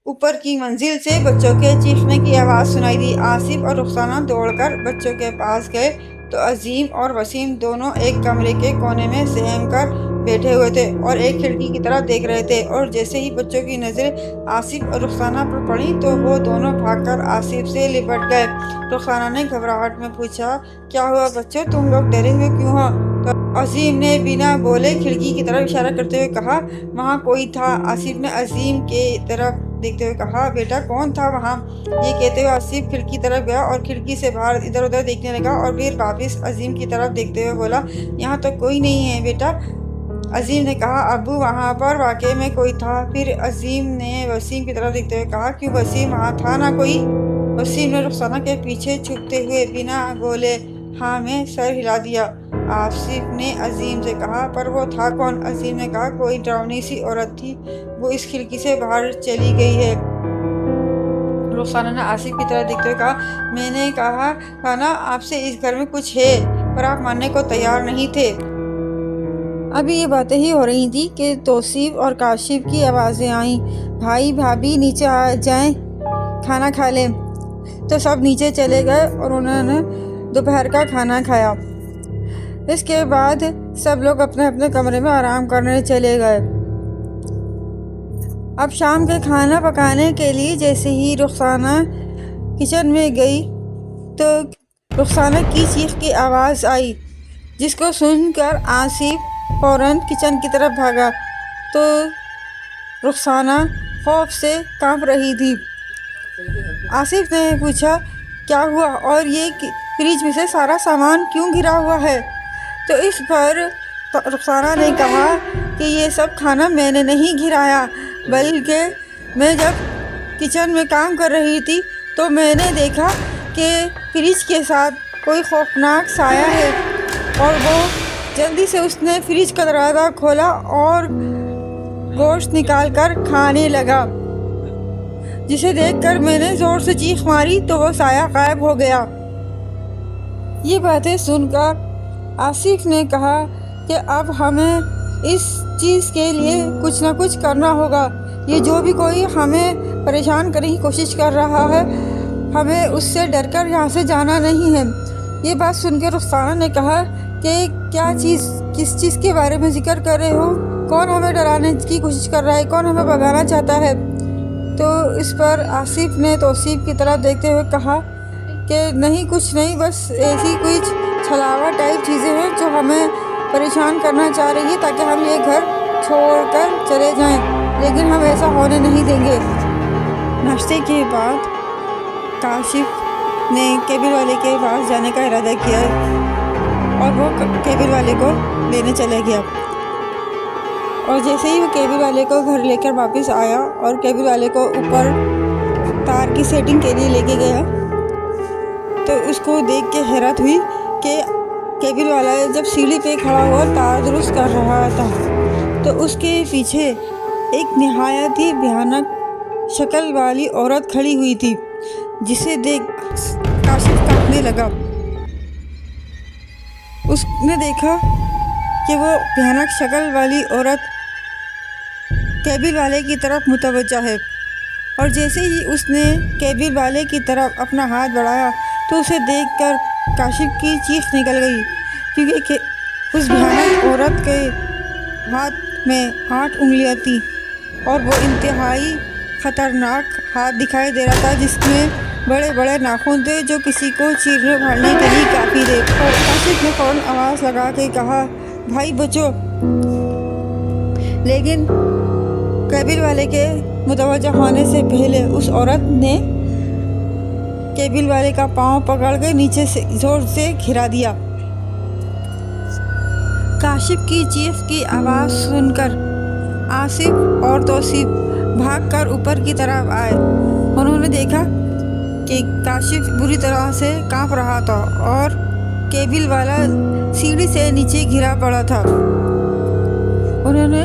S1: اوپر کی منزل سے بچوں کے چیخنے کی آواز سنائی دی۔ آصف اور رخسانہ دوڑ کر بچوں کے پاس گئے تو عظیم اور وسیم دونوں ایک کمرے کے کونے میں سہم کر بیٹھے ہوئے تھے اور ایک کھڑکی کی طرف دیکھ رہے تھے، اور جیسے ہی بچوں کی نظریں آصف اور رخسانہ پر پڑی تو وہ دونوں بھاگ کر آصف سے لپٹ گئے۔ رخسانہ نے گھبراہٹ میں پوچھا، کیا ہوا بچوں، تم لوگ ڈرے ہوئے کیوں ہو؟ تو عظیم نے بنا بولے کھڑکی کی طرف اشارہ کرتے ہوئے کہا، وہاں کوئی تھا۔ آصف نے عظیم کی طرف دیکھتے ہوئے کہا، بیٹا کون تھا وہاں؟ یہ کہتے ہوئے آصف کھڑکی کی طرف گیا اور کھڑکی سے باہر ادھر ادھر دیکھنے لگا، اور پھر واپس عظیم کی طرف دیکھتے ہوئے بولا، یہاں تو کوئی نہیں ہے بیٹا۔ عظیم نے کہا، ابو وہاں پر واقعی میں کوئی تھا۔ پھر عظیم نے وسیم کی طرف دیکھتے ہوئے کہا، کیوں وسیم، وہاں تھا نا کوئی؟ وسیم نے رخسانہ کے پیچھے چھپتے ہوئے بنا بولے ہاں میں سر ہلا دیا۔ آصف نے عظیم سے کہا، پر وہ تھا کون؟ عظیم نے کہا، کوئی ڈراؤنی سی عورت تھی، وہ اس کھڑکی سے باہر چلی گئی ہے۔ رخسانہ نے آصف کی طرف دیکھتے ہوئے کہا، میں نے کہا نا آپ سے اس گھر میں کچھ ہے، پر آپ ماننے کو تیار نہیں تھے۔ ابھی یہ باتیں ہی ہو رہی تھی کہ توصیف اور کاشف کی آوازیں آئیں، بھائی بھابھی نیچے آ جائیں، کھانا کھا لیں۔ تو سب نیچے چلے گئے اور انہوں نے دوپہر کا کھانا کھایا۔ اس کے بعد سب لوگ اپنے اپنے کمرے میں آرام کرنے چلے گئے۔ اب شام کے کھانا پکانے کے لیے جیسے ہی رخسانہ کچن میں گئی تو رخسانہ کی چیخ کی آواز آئی، جس کو سن کر آصف فوراً کچن کی طرف بھاگا تو رخسانہ خوف سے کانپ رہی تھی۔ آصف نے پوچھا، کیا ہوا اور یہ فریج میں سے سارا سامان کیوں گرا ہوا ہے؟ تو اس پر رخسانہ نے کہا کہ یہ سب کھانا میں نے نہیں گرایا، بلکہ میں جب کچن میں کام کر رہی تھی تو میں نے دیکھا کہ فریج کے ساتھ کوئی خوفناک سایہ ہے، اور وہ جلدی سے اس نے فریج کا دروازہ کھولا اور گوشت نکال کر کھانے لگا، جسے دیکھ کر میں نے زور سے چیخ ماری تو وہ سایہ غائب ہو گیا۔ یہ باتیں سن کر آصف نے کہا کہ اب ہمیں اس چیز کے لیے کچھ نہ کچھ کرنا ہوگا، یہ جو بھی کوئی ہمیں پریشان کرنے کی کوشش کر رہا ہے، ہمیں اس سے ڈر کر یہاں سے جانا نہیں ہے۔ یہ بات سن کے رخسانہ نے کہا کہ کیا چیز، کس چیز کے بارے میں ذکر کر رہے ہو؟ کون ہمیں ڈرانے کی کوشش کر رہا ہے؟ کون ہمیں بھگانا چاہتا ہے؟ تو اس پر آصف نے توصیف کی طرف دیکھتے ہوئے کہا کہ نہیں کچھ نہیں، بس ایسی کچھ چھلاوا ٹائپ چیزیں ہیں جو ہمیں پریشان کرنا چاہ رہی ہے تاکہ ہم یہ گھر چھوڑ کر چلے جائیں، لیکن ہم ایسا ہونے نہیں دیں گے۔ ناشتے کے بعد کاشف نے کیبل والے کے پاس جانے کا ارادہ کیا اور وہ کیبل والے کو لینے چلے گیا، اور جیسے ہی وہ کیبل والے کو گھر لے کر واپس آیا اور کیبل والے کو اوپر تار کی سیٹنگ کے لیے لے کے گیا تو اس کو دیکھ کے حیرت ہوئی کہ کیبل والا جب سیڑھی پہ کھڑا ہوا تار درست کر رہا تھا تو اس کے پیچھے ایک نہایت ہی بھیانک شکل والی عورت کھڑی ہوئی تھی، جسے دیکھ کاشف کانپنے لگا۔ اس نے دیکھا کہ وہ بھیانک شکل والی عورت کیبل والے کی طرف متوجہ ہے اور جیسے ہی اس نے کیبل والے کی طرف اپنا ہاتھ بڑھایا تو اسے دیکھ کر کاشف کی چیخ نکل گئی، کیونکہ اس بھیانک عورت کے ہاتھ میں 8 انگلیاں تھیں اور وہ انتہائی خطرناک ہاتھ دکھائی دے رہا تھا جس میں بڑے بڑے ناخن تھے جو کسی کو چیرنے پھاڑنے کے لیے کافی تھے۔ اور کاشف نے فوراً آواز لگا کے کہا، بھائی بچو! لیکن کیبل والے کے متوجہ ہونے سے پہلے اس عورت نے کیبل والے کا پاؤں پکڑ کے نیچے سے زور سے گرا دیا۔ کاشف کی چیخ کی آواز سن کر آصف اور توصیف بھاگ کر اوپر کی طرف آئے۔ انہوں نے دیکھا کہ کاشف بری طرح سے کانپ رہا تھا اور کیبل والا سیڑھی سے نیچے گرا پڑا تھا۔ انہوں نے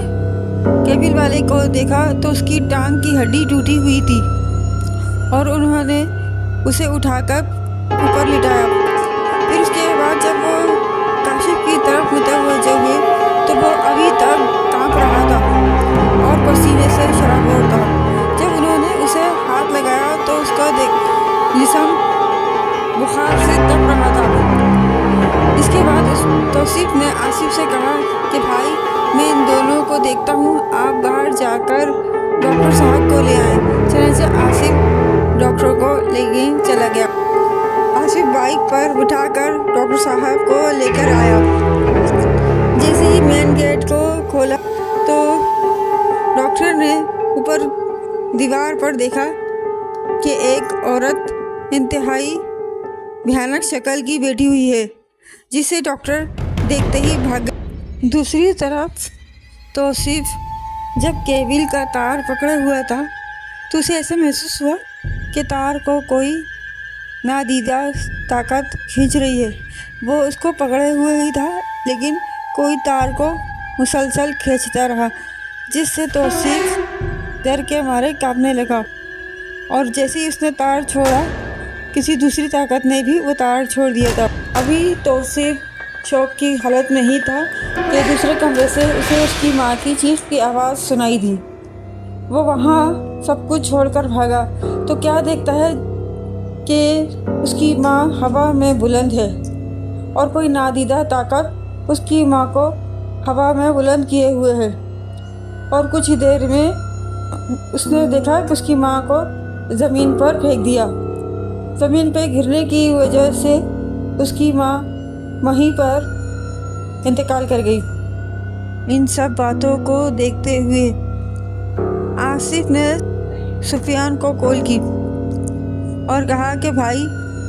S1: کیبل والے کو دیکھا تو اس کی ٹانگ کی ہڈی ٹوٹی ہوئی تھی اور انہوں نے اسے اٹھا کر اوپر لٹایا۔ پھر اس کے بعد جب وہ کاشف کی طرف متوجہ ہوئے تو وہ ابھی تک کانپ رہا تھا اور پسینے سے شرابور تھا۔ جب انہوں نے اسے ہاتھ لگایا تو اس کا جسم بخار سے تپ رہا تھا۔ اس کے بعد توصیف نے آصف سے کہا کہ بھائی میں ان دونوں کو دیکھتا ہوں، آپ باہر جا کر ڈاکٹر صاحب کو لے آئیں۔ چنانچہ آصف ڈاکٹر کو لے چلا گیا۔ آصف بائک پر بٹھا کر ڈاکٹر صاحب کو لے کر آیا۔ جیسے ہی مین گیٹ کو کھولا تو ڈاکٹر نے اوپر دیوار پر دیکھا کہ ایک عورت انتہائی بھیانک شکل کی بیٹھی ہوئی ہے، جسے ڈاکٹر دیکھتے ہی بھاگ گیا۔ دوسری طرف توصیف جب کیبل کا تار پکڑے ہوا تھا تو اسے ایسا محسوس ہوا کہ تار کو کوئی نادیدہ طاقت کھینچ رہی ہے۔ وہ اس کو پکڑے ہوئے ہی تھا لیکن کوئی تار کو مسلسل کھینچتا رہا، جس سے توصیف ڈر کے مارے کانپنے لگا۔ اور جیسے ہی اس نے تار چھوڑا کسی دوسری طاقت نے بھی وہ تار چھوڑ دیا تھا۔ ابھی توصیف شوق کی حالت میں ہی تھا کہ دوسرے کمرے سے اسے اس کی ماں کی چیخ کی آواز سنائی دی۔ وہ وہاں سب کچھ چھوڑ کر بھاگا تو کیا دیکھتا ہے کہ اس کی ماں ہوا میں بلند ہے اور کوئی نادیدہ طاقت اس کی ماں کو ہوا میں بلند کیے ہوئے ہے۔ اور کچھ ہی دیر میں اس نے دیکھا کہ اس کی ماں کو زمین پر پھینک دیا۔ زمین پہ گرنے کی وجہ سے اس کی ماں وہیں پر انتقال کر گئی۔ ان سب باتوں کو دیکھتے ہوئے آصف نے سفیان کو کال کی اور کہا کہ بھائی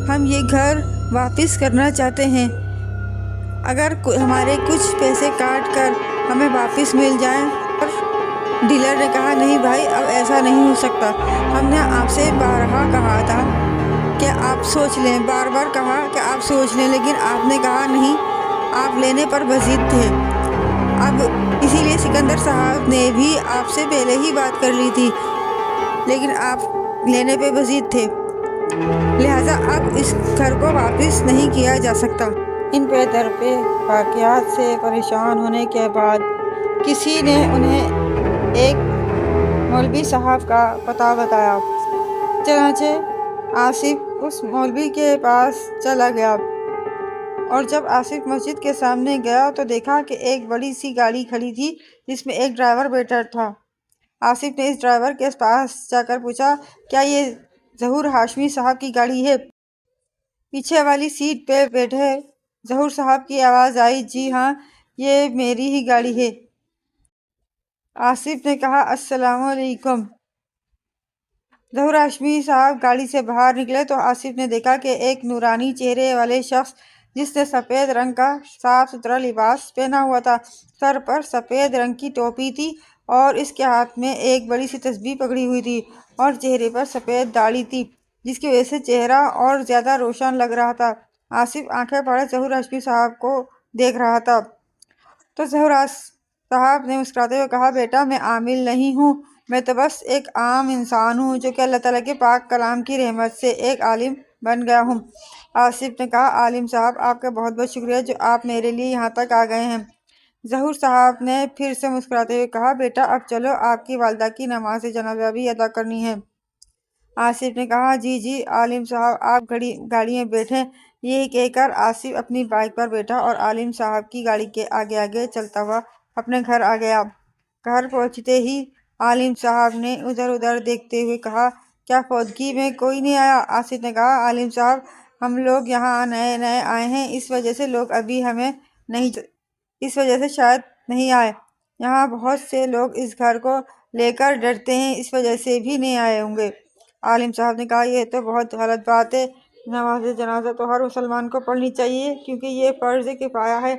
S1: ہم یہ گھر واپس کرنا چاہتے ہیں، اگر ہمارے کچھ پیسے کاٹ کر ہمیں واپس مل جائیں۔ اور ڈیلر نے کہا نہیں بھائی اب ایسا نہیں ہو سکتا، ہم نے آپ سے بارہا کہا تھا کہ آپ سوچ لیں، بار بار کہا کہ آپ سوچ لیں، لیکن آپ نے کہا نہیں، آپ لینے پر بضد تھے۔ اب اسی لیے سکندر صاحب نے بھی آپ سے پہلے ہی بات کر لی تھی لیکن آپ لینے پہ بضد تھے، لہٰذا اب اس گھر کو واپس نہیں کیا جا سکتا۔ ان پہ در پہ واقعات سے پریشان ہونے کے بعد کسی نے انہیں ایک مولوی صاحب کا پتہ بتایا۔ چنانچہ آصف اس مولوی کے پاس چلا گیا اور جب آصف مسجد کے سامنے گیا تو دیکھا کہ ایک بڑی سی گاڑی کھڑی تھی جس میں ایک ڈرائیور بیٹھا تھا۔ آصف نے اس ڈرائیور کے پاس جا کر پوچھا، کیا یہ ظہور ہاشمی صاحب کی گاڑی ہے؟ پیچھے والی سیٹ پہ بیٹھے ظہور صاحب کی آواز آئی، جی ہاں یہ میری ہی گاڑی ہے۔ آصف نے کہا، السلام علیکم۔ ظہور ہاشمی صاحب گاڑی سے باہر نکلے تو آصف نے دیکھا کہ ایک نورانی چہرے والے شخص جس نے سفید رنگ کا صاف ستھرا لباس پہنا ہوا تھا، سر پر سفید رنگ کی ٹوپی تھی اور اس کے ہاتھ میں ایک بڑی سی تسبیح پکڑی ہوئی تھی اور چہرے پر سفید داڑھی تھی جس کی وجہ سے چہرہ اور زیادہ روشن لگ رہا تھا۔ آصف آنکھیں پھاڑے ظہور ہاشمی صاحب کو دیکھ رہا تھا تو ظہور صاحب نے مسکراتے ہوئے کہا، بیٹا میں عامل نہیں ہوں، میں تو بس ایک عام انسان ہوں جو کہ اللہ تعالیٰ کے پاک کلام کی رحمت سے ایک عالم بن گیا ہوں۔ آصف نے کہا، عالم صاحب آپ کا بہت بہت شکریہ جو آپ میرے لیے یہاں تک آ گئے ہیں۔ ظہور صاحب نے پھر سے مسکراتے ہوئے کہا، بیٹا اب چلو، آپ کی والدہ کی نماز جنازہ بھی ادا کرنی ہے۔ آصف نے کہا جی جی عالم صاحب آپ گاڑی میں بیٹھیں۔ یہ کہہ کر آصف اپنی بائک پر بیٹھا اور عالم صاحب کی گاڑی کے آگے آگے چلتا ہوا اپنے گھر آ گیا۔ گھر پہنچتے ہی عالم صاحب نے ادھر ادھر دیکھتے ہوئے کہا کیا فوتگی میں کوئی نہیں آیا؟ آصف نے کہا عالم صاحب ہم لوگ یہاں نئے نئے آئے ہیں، اس وجہ سے لوگ ابھی ہمیں نہیں اس وجہ سے شاید نہیں آئے۔ یہاں بہت سے لوگ اس گھر کو لے کر ڈرتے ہیں، اس وجہ سے بھی نہیں آئے ہوں گے۔ عالم صاحب نے کہا یہ تو بہت غلط بات ہے، نماز جنازہ تو ہر مسلمان کو پڑھنی چاہیے کیونکہ یہ فرض کفایہ ہے۔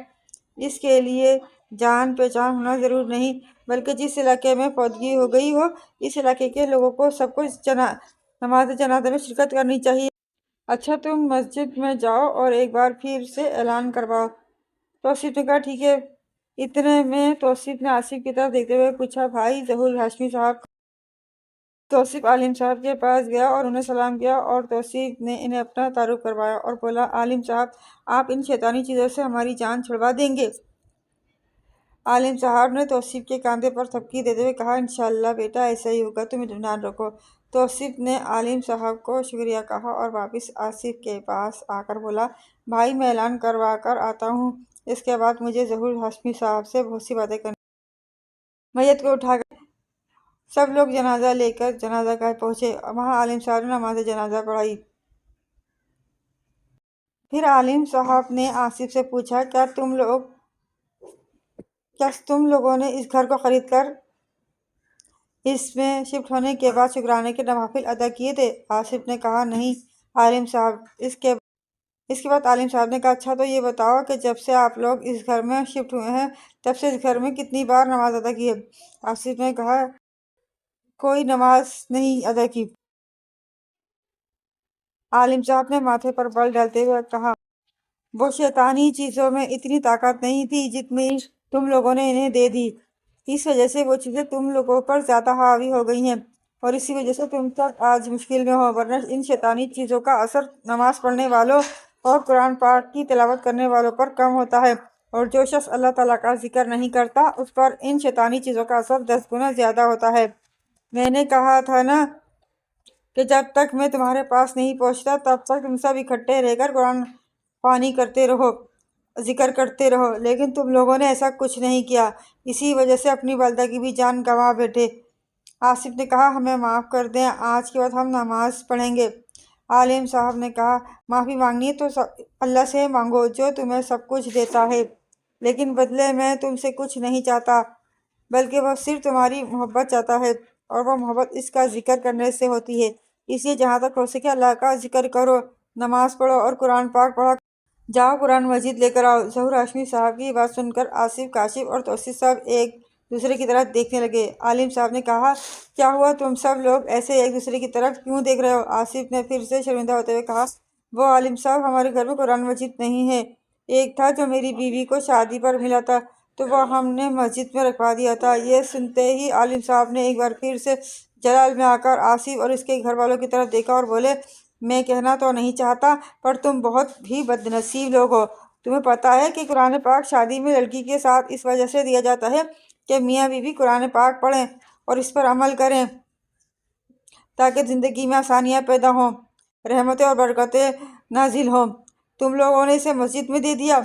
S1: اس کے لیے جان پہچان ہونا ضرور نہیں بلکہ جس علاقے میں فوتگی ہو گئی ہو اس علاقے کے لوگوں کو سب کو نماز جنازہ میں شرکت کرنی چاہیے۔ اچھا تم مسجد میں جاؤ اور ایک بار پھر سے اعلان کرواؤ۔ توصیف نے کہا ٹھیک ہے۔ اتنے میں توصیف نے آصف کی طرف دیکھتے ہوئے پوچھا بھائی ظہور ہاشمی صاحب۔ توصیف عالم صاحب کے پاس گیا اور انہیں سلام کیا اور توصیف نے انہیں اپنا تعارف کروایا اور بولا عالم صاحب آپ ان شیطانی چیزوں سے ہماری جان چھڑوا دیں گے؟ عالم صاحب نے توصیف کے کاندھے پر تھپکی دیتے ہوئے کہا انشاءاللہ بیٹا ایسا ہی ہوگا، تم اطمینان رکھو۔ توصیف نے عالم صاحب کو شکریہ کہا اور واپس آصف کے پاس آ کر بولا بھائی میں اعلان کروا کر آتا ہوں، اس کے بعد مجھے ظہور ہاشمی صاحب سے بہت سی باتیں کرنی۔ میت کو اٹھا کر سب لوگ جنازہ لے کر جنازہ گاہ پہنچے، وہاں عالم صاحب نے نماز جنازہ پڑھائی۔ پھر عالم صاحب نے آصف سے پوچھا کیا تم لوگوں نے اس گھر کو خرید کر اس میں شفٹ ہونے کے بعد شکرانے کے نوافل ادا کیے تھے؟ آصف نے کہا نہیں عالم صاحب۔ اس کے بعد عالم صاحب نے کہا اچھا تو یہ بتاؤ کہ جب سے آپ لوگ اس گھر میں شفٹ ہوئے ہیں تب سے اس گھر میں کتنی بار نماز ادا کی ہے؟ آصف نے کہا کوئی نماز نہیں ادا کی۔ عالم صاحب نے ماتھے پر بل ڈالتے ہوئے کہا وہ شیطانی چیزوں میں اتنی طاقت نہیں تھی جتنی تم لوگوں نے انہیں دے دی، اس وجہ سے وہ چیزیں تم لوگوں پر زیادہ حاوی ہو گئی ہیں اور اسی وجہ سے تم تک آج مشکل میں ہو، ورنہ ان شیطانی چیزوں کا اثر نماز پڑھنے والوں اور قرآن پاک کی تلاوت کرنے والوں پر کم ہوتا ہے، اور جو شخص اللہ تعالیٰ کا ذکر نہیں کرتا اس پر ان شیطانی چیزوں کا اثر 10 گنا زیادہ ہوتا ہے۔ میں نے کہا تھا نا کہ جب تک میں تمہارے پاس نہیں پہنچتا تب تک تم سب اکٹھے رہ کر قرآن خوانی کرتے رہو، ذکر کرتے رہو، لیکن تم لوگوں نے ایسا کچھ نہیں کیا، اسی وجہ سے اپنی والدہ کی بھی جان گنوا بیٹھے۔ آصف نے کہا ہمیں معاف کر دیں، آج کے بعد ہم نماز پڑھیں گے۔ عالم صاحب نے کہا معافی مانگنی ہے تو اللہ سے مانگو جو تمہیں سب کچھ دیتا ہے، لیکن بدلے میں تم سے کچھ نہیں چاہتا بلکہ وہ صرف تمہاری محبت چاہتا ہے، اور وہ محبت اس کا ذکر کرنے سے ہوتی ہے، اس لیے جہاں تک ہو سکے اللہ کا ذکر کرو، نماز پڑھو اور قرآن پاک پڑھا جاؤ، قرآن مجید لے کر آؤ۔ ظہور ہاشمی صاحب کی بات سن کر آصف، کاشف اور توصیف صاحب ایک دوسرے کی طرف دیکھنے لگے۔ عالم صاحب نے کہا کیا ہوا تم سب لوگ ایسے ایک دوسرے کی طرف کیوں دیکھ رہے ہو؟ آصف نے پھر سے شرمندہ ہوتے ہوئے کہا وہ عالم صاحب ہمارے گھر میں قرآن مجید نہیں ہے، ایک تھا جو میری بیوی کو شادی پر ملا تھا تو وہ ہم نے مسجد میں رکھوا دیا تھا۔ یہ سنتے ہی عالم صاحب نے ایک بار پھر سے جلال میں آ کر آصف اور اس کے گھر والوں کی طرف دیکھا اور بولے میں کہنا تو نہیں چاہتا پر تم بہت ہی بد نصیب لوگ ہو، تمہیں پتہ ہے کہ قرآن پاک شادی میں لڑکی کے ساتھ اس وجہ سے دیا جاتا ہے کہ میاں بیوی قرآن پاک پڑھیں اور اس پر عمل کریں تاکہ زندگی میں آسانیاں پیدا ہوں، رحمتیں اور برکتیں نازل ہوں۔ تم لوگوں نے اسے مسجد میں دے دیا،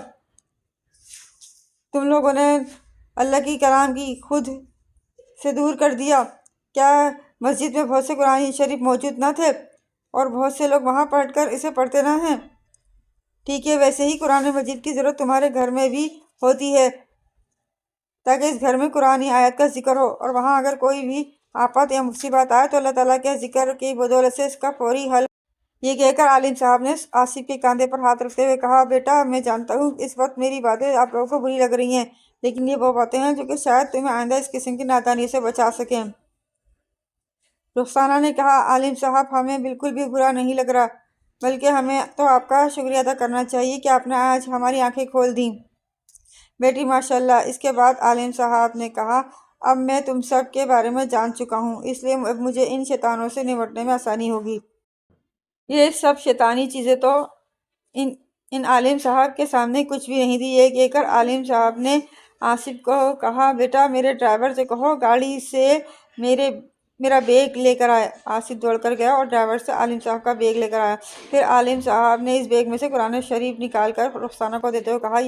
S1: تم لوگوں نے اللہ کی کلام کی خود سے دور کر دیا۔ کیا مسجد میں بہت سے قرآن شریف موجود نہ تھے اور بہت سے لوگ وہاں بیٹھ کر اسے پڑھتے نہ ہیں؟ ٹھیک ہے، ویسے ہی قرآن مجید کی ضرورت تمہارے گھر میں بھی ہوتی ہے تاکہ اس گھر میں قرآنی آیت کا ذکر ہو، اور وہاں اگر کوئی بھی آفت یا مصیبت آئے تو اللہ تعالیٰ کے ذکر کی بدولت سے اس کا فوری حل۔ یہ کہہ کر عالم صاحب نے آصف کے کاندھے پر ہاتھ رکھتے ہوئے کہا بیٹا میں جانتا ہوں اس وقت میری باتیں آپ لوگوں کو بری لگ رہی ہیں، لیکن یہ وہ باتیں ہیں جو کہ شاید تمہیں آئندہ اس قسم کی نادانی سے بچا سکیں۔ رخسانہ نے کہا عالم صاحب ہمیں بالکل بھی برا نہیں لگ رہا، بلکہ ہمیں تو آپ کا شکریہ ادا کرنا چاہیے کہ آپ نے آج ہماری آنکھیں کھول دیں بیٹی ماشاءاللہ۔ اس کے بعد عالم صاحب نے کہا اب میں تم سب کے بارے میں جان چکا ہوں، اس لیے اب مجھے ان شیطانوں سے نمٹنے میں آسانی ہوگی۔ یہ سب شیطانی چیزیں تو ان عالم صاحب کے سامنے کچھ بھی نہیں تھی۔ یہ کہہ کر عالم صاحب نے آصف کو کہا بیٹا میرے ڈرائیور سے کہو گاڑی سے میرے میرا بیگ لے کر آیا۔ آصف دوڑ کر گیا اور ڈرائیور سے عالم صاحب کا بیگ لے کر آیا۔ پھر عالم صاحب نے اس بیگ میں سے قرآن شریف نکال کر رخسانہ کو دیتے ہوئے کہا،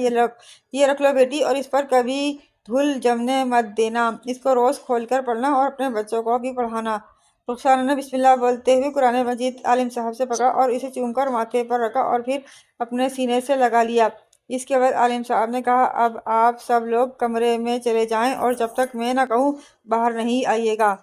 S1: یہ رکھ لو بیٹی، اور اس پر کبھی دھول جمنے مت دینا۔ اس کو روز کھول کر پڑھنا اور اپنے بچوں کو بھی پڑھانا۔ رخسانہ نے بسم اللہ بولتے ہوئے قرآن مجید عالم صاحب سے پکڑا اور اسے چوم کر ماتھے پر رکھا اور پھر اپنے سینے سے لگا لیا۔ اس کے بعد عالم صاحب نے کہا، اب آپ سب لوگ کمرے میں چلے جائیں اور جب تک میں نہ کہوں باہر نہیں آئیے گا۔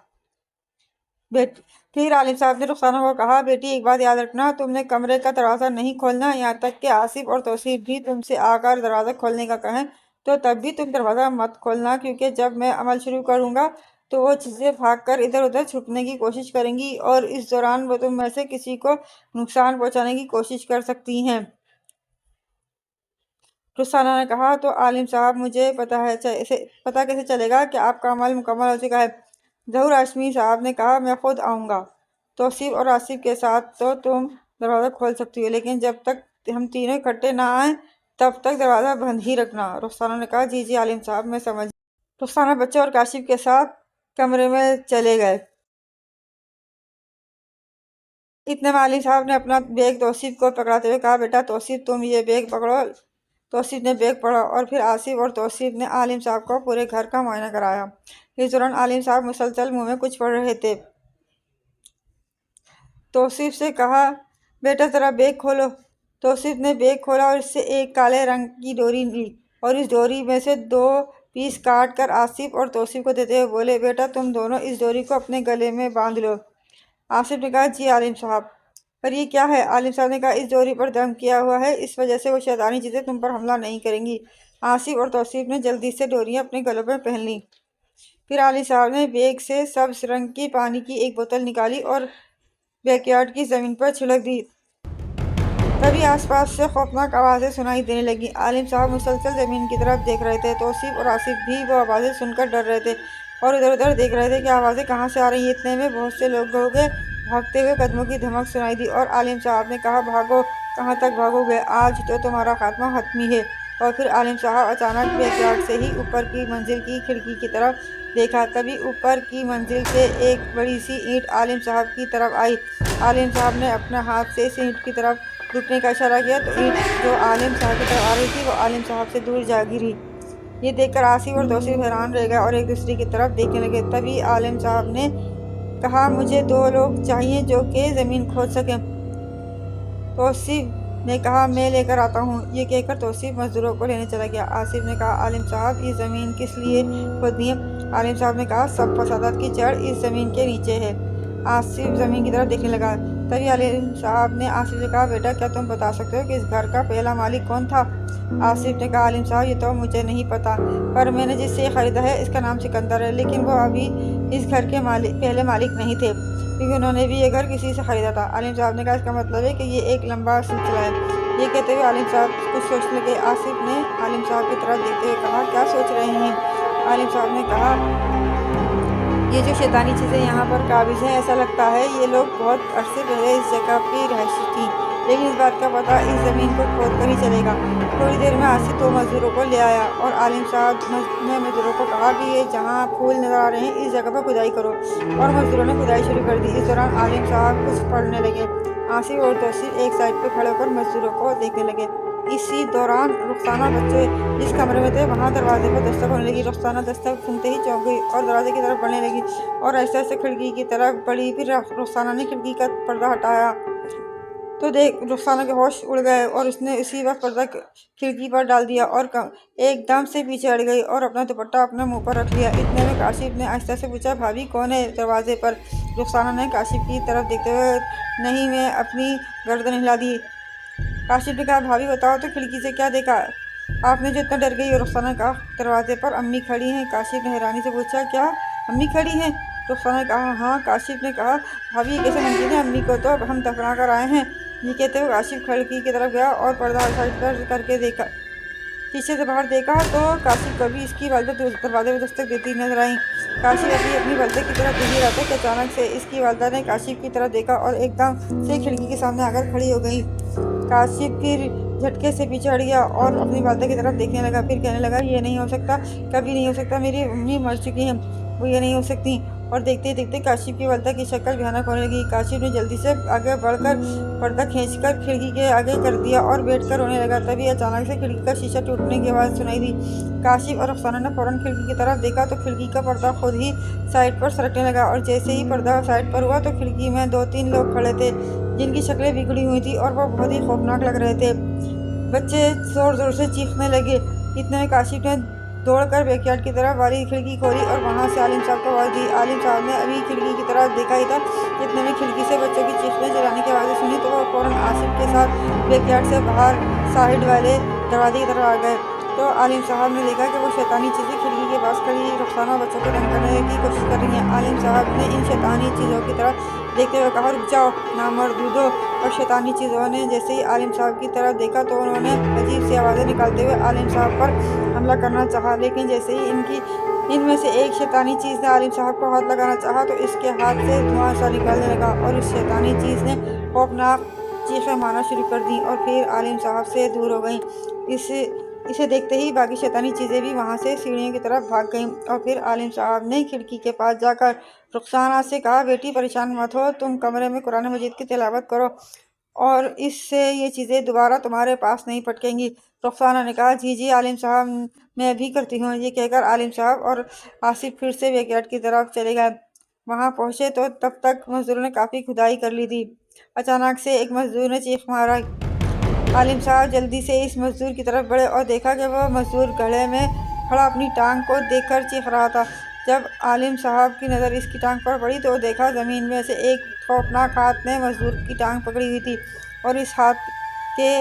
S1: پھر عالم صاحب نے رخسانہ کو کہا، بیٹی ایک بات یاد رکھنا، تم نے کمرے کا دروازہ نہیں کھولنا، یہاں تک کہ آصف اور توصیف بھی تم سے آ کر دروازہ کھولنے کا کہیں تو تب بھی تم دروازہ مت کھولنا، کیونکہ جب میں عمل شروع کروں گا تو وہ چیزیں بھاگ کر ادھر ادھر چھپنے کی کوشش کریں گی اور اس دوران وہ تم میں سے کسی کو نقصان پہنچانے کی کوشش کر سکتی ہیں۔ رخسانہ نے کہا، تو عالم صاحب مجھے پتہ کیسے چلے گا کہ آپ کا عمل مکمل ہو چکا ہے؟ ظہور ہاشمی صاحب نے کہا، میں خود آؤں گا۔ توصیف اور آصف کے ساتھ تو تم دروازہ کھول سکتی ہو، لیکن جب تک ہم تینوں اکٹھے نہ آئیں تب تک دروازہ بند ہی رکھنا۔ رخسانہ نے کہا، جی عالم صاحب، میں سمجھ۔ رخسانہ بچوں اور کاشف کے ساتھ کمرے میں چلے گئے۔ اتنے میں عالم صاحب نے اپنا بیگ توصیف کو پکڑاتے ہوئے کہا، بیٹا توصیف تم یہ بیگ پکڑو۔ توصیف نے بیگ پکڑا اور پھر آصف اور توصیف نے عالم صاحب کو پورے گھر کا معائنہ کرایا۔ اس دوران عالم صاحب مسلسل منہ میں کچھ پڑھ رہے تھے۔ توصیف سے کہا، بیٹا ذرا بیگ کھولو۔ توصیف نے بیگ کھولا اور اس سے ایک کالے رنگ کی ڈوری لی اور اس ڈوری میں سے 2 پیس کاٹ کر آصف اور توصیف کو دیتے ہوئے بولے، بیٹا تم دونوں اس ڈوری کو اپنے گلے میں باندھ لو۔ آصف نے کہا، جی عالم صاحب۔ پر یہ کیا ہے؟ عالم صاحب نے کہا، اس ڈوری پر دم کیا ہوا ہے، اس وجہ سے وہ شیطانی چیزیں تم پر حملہ نہیں کریں گی۔ آصف اور توصیف نے جلدی سے ڈوریاں اپنے گلوں میں پہن لیں۔ پھر عالم صاحب نے بیگ سے سبز رنگ کی پانی کی ایک بوتل نکالی اور بیک یارڈ کی زمین پر چھڑک دی۔ تبھی آس پاس سے خوفناک آوازیں سنائی دینے لگیں۔ عالم صاحب مسلسل زمین کی طرف دیکھ رہے تھے۔ توصیف اور آصف بھی وہ آوازیں سن کر ڈر رہے تھے اور ادھر ادھر دیکھ رہے تھے کہ آوازیں کہاں سے آ رہی ہیں۔ اتنے میں بہت سے لوگوں کے بھاگتے ہوئے قدموں کی دھمک سنائی دی اور عالم صاحب نے کہا، بھاگو، کہاں تک بھاگو گے؟ آج تو تمہارا خاتمہ حتمی ہے۔ اور پھر عالم صاحب اچانک بیک یارڈ سے ہی اوپر کی منزل کی کھڑکی کی طرف دیکھا۔ تبھی اوپر کی منزل سے ایک بڑی سی اینٹ عالم صاحب کی طرف آئی۔ عالم صاحب نے اپنے ہاتھ سے اس اینٹ کی طرف رکنے کا اشارہ کیا تو اینٹ جو عالم صاحب کی طرف آ رہی تھی وہ عالم صاحب سے دور جا گری۔ یہ دیکھ کر آصف اور توصیف حیران رہ گئے اور ایک دوسرے کی طرف دیکھنے لگے۔ تبھی عالم صاحب نے کہا، مجھے 2 لوگ چاہیے جو کہ زمین کھود سکیں۔ توصیف نے کہا، میں لے کر آتا ہوں۔ یہ کہہ کر توصیف مزدوروں کو لینے چلا گیا۔ آصف نے کہا، عالم صاحب یہ زمین کس لیے کھودنی ہے؟ عالم صاحب نے کہا، سب فسادات کی جڑ اس زمین کے نیچے ہے۔ آصف زمین کی طرف دیکھنے لگا۔ تبھی عالم صاحب نے آصف سے کہا، بیٹا کیا تم بتا سکتے ہو کہ اس گھر کا پہلا مالک کون تھا؟ آصف نے کہا، عالم صاحب یہ تو مجھے نہیں پتا، پر میں نے جس سے یہ خریدا ہے اس کا نام سکندر ہے، لیکن وہ ابھی اس گھر کے پہلے مالک نہیں تھے، کیونکہ انہوں نے بھی یہ گھر کسی سے خریدا تھا۔ عالم صاحب نے کہا، اس کا مطلب ہے کہ یہ ایک لمبا سلسلہ ہے۔ یہ کہتے ہوئے عالم صاحب کچھ سوچنے لگے۔ آصف نے عالم صاحب کی طرف دیکھتے ہوئے کہا، کیا سوچ رہے ہیں؟ عالم صاحب نے کہا، یہ جو شیطانی چیزیں یہاں پر قابض ہیں، ایسا لگتا ہے یہ لوگ بہت عرصے پہلے اس جگہ کی رہائشی تھیں، لیکن اس بات کا پتہ اس زمین کو کھود کر ہی چلے گا۔ تھوڑی دیر میں آصف 2 مزدوروں کو لے آیا اور عالم صاحب نے مزدوروں کو کہا کہ یہ جہاں پھول نظر آ رہے ہیں اس جگہ پر کھدائی کرو، اور مزدوروں نے کھدائی شروع کر دی۔ اس دوران عالم صاحب کچھ پڑھنے لگے۔ آصف اور توصیف ایک سائڈ پہ کھڑے ہو کر مزدوروں کو دیکھنے لگے۔ اسی دوران رخسانہ بچے جس کمرے میں تھے وہاں دروازے پر دستک ہونے لگی۔ رخسانہ دستک سنتے ہی چونک گئی اور دروازے کی طرف بڑھنے لگی اور ایسے ایسے کھڑکی کی طرف بڑھی۔ پھر رخسانہ نے کھڑکی کا پردہ ہٹایا تو رخسانہ کے ہوش اڑ گئے اور اس نے اسی وقت پردہ کھڑکی پر ڈال دیا اور ایک دم سے پیچھے ہٹ گئی اور اپنا دوپٹہ اپنے منہ پر رکھ لیا۔ اتنے میں کاشف نے آہستہ سے پوچھا، بھابھی کون ہے دروازے پر؟ رخسانہ نے کاشف کی طرف دیکھتے ہوئے نہیں میں اپنی گردن ہلا دی۔ کاشف نے کہا، بھابھی بتاؤ تو کھڑکی سے کیا دیکھا آپ نے جو اتنا ڈر گئی؟ اور رخسانہ نے کہا، دروازے پر امی کھڑی ہیں۔ کاشف نے حیرانی سے پوچھا، کیا امی کھڑی ہیں؟ رخسانہ نے کہا، ہاں۔ کاشف نے کہا، بھابھی یہ کیسے ممکن ہے؟ امی کو تو ہم دفنا کر آئے ہیں۔ یہ کہتے ہوئے کاشف کھڑکی کی طرف گیا اور پردہ سائڈ پر کر کے دیکھا۔ پیچھے سے باہر دیکھا تو کاشف کو بھی اس کی والدہ دروازے پر دستک دیتی نظر آئیں۔ کاشف اپنی والدہ کی طرف دیکھ رہا تھا کہ اچانک سے اس کی والدہ نے کاشف کی طرف دیکھا اور ایک دم سے کھڑکی کے سامنے آ کر کھڑی ہو گئی۔ کاشف پھر جھٹکے سے پیچھے ہٹ گیا اور اپنی والدہ کی طرف دیکھنے لگا۔ پھر کہنے لگا، یہ نہیں ہو سکتا، کبھی نہیں ہو سکتا، میری امی مر چکی ہیں، وہ یہ نہیں ہو سکتی۔ اور دیکھتے ہی دیکھتے کاشف کی والدہ کی شکل بھیانک ہونے لگی۔ کاشف نے جلدی سے آگے بڑھ کر پردہ کھینچ کر کھڑکی کے آگے کر دیا اور بیٹھ کر رونے لگا۔ تبھی اچانک سے کھڑکی کا شیشہ ٹوٹنے کی آواز سنائی دی۔ کاشف اور رخسانہ نے فوراً کھڑکی کی طرف دیکھا تو کھڑکی کا پردہ خود ہی سائڈ پر سرکنے لگا، اور جیسے ہی پردہ سائڈ پر ہوا تو کھڑکی میں 2-3 لوگ کھڑے تھے جن کی شکلیں بگڑی ہوئی تھیں اور وہ بہت ہی خوفناک لگ رہے تھے۔ بچے زور زور سے چیخنے لگے۔ اتنے میں کاشف نے دوڑ کر بیک یارڈ کی طرف والی کھڑکی کھولی اور وہاں سے عالم صاحب کو آواز دی۔ عالم صاحب نے ابھی کھڑکی کی طرف دیکھا ہی تھا، اتنے میں کھڑکی سے بچوں کی چیخنے چلانے کی آوازیں سنی تو وہ فوراً آصف کے ساتھ بیک یارڈ سے باہر سائڈ والے دروازے کی طرف آ گئے تو عالم صاحب نے دیکھا کہ وہ شیطانی چیزیں کھڑکی کے پاس کھڑی رخسانہ بچوں کو تنگ کرنے کی کوشش کر رہی ہیں۔ عالم صاحب نے ان شیطانی چیزوں کی طرف دیکھتے ہوئے کہا، رک جاؤ نامردودو۔ اور شیطانی چیزوں نے جیسے ہی عالم صاحب کی طرف دیکھا تو انہوں نے عجیب سی آوازیں نکالتے ہوئے عالم صاحب پر حملہ کرنا چاہا، لیکن جیسے ہی ان میں سے ایک شیطانی چیز نے عالم صاحب کو ہاتھ لگانا چاہا تو اس کے ہاتھ سے دھواں سا نکلنے لگا اور اس شیطانی چیز نے خوفناک چیخیں مارنا شروع کر دیں اور پھر عالم صاحب سے دور ہو گئیں۔ اسے دیکھتے ہی باقی شیطانی چیزیں بھی وہاں سے سیڑھیوں کی طرف بھاگ گئیں اور پھر عالم صاحب نے کھڑکی کے پاس جا کر رخسانہ سے کہا، بیٹی پریشان مت ہو، تم کمرے میں قرآن مجید کی تلاوت کرو اور اس سے یہ چیزیں دوبارہ تمہارے پاس نہیں پٹکیں گی۔ رخسانہ نے کہا، جی جی عالم صاحب میں بھی کرتی ہوں۔ یہ کہہ کر عالم صاحب اور آصف پھر سے بیک یارڈ کی طرف چلے گئے۔ وہاں پہنچے تو تب تک مزدوروں نے کافی کھدائی کر لی تھی۔ اچانک سے ایک مزدور نے چیخ مارا۔ عالم صاحب جلدی سے اس مزدور کی طرف بڑھے اور دیکھا کہ وہ مزدور گڑھے میں کھڑا اپنی ٹانگ کو دیکھ کر چیخ رہا تھا۔ جب عالم صاحب کی نظر اس کی ٹانگ پر پڑی تو دیکھا زمین میں سے ایک خوفناک ہاتھ نے مزدور کی ٹانگ پکڑی ہوئی تھی اور اس ہاتھ کے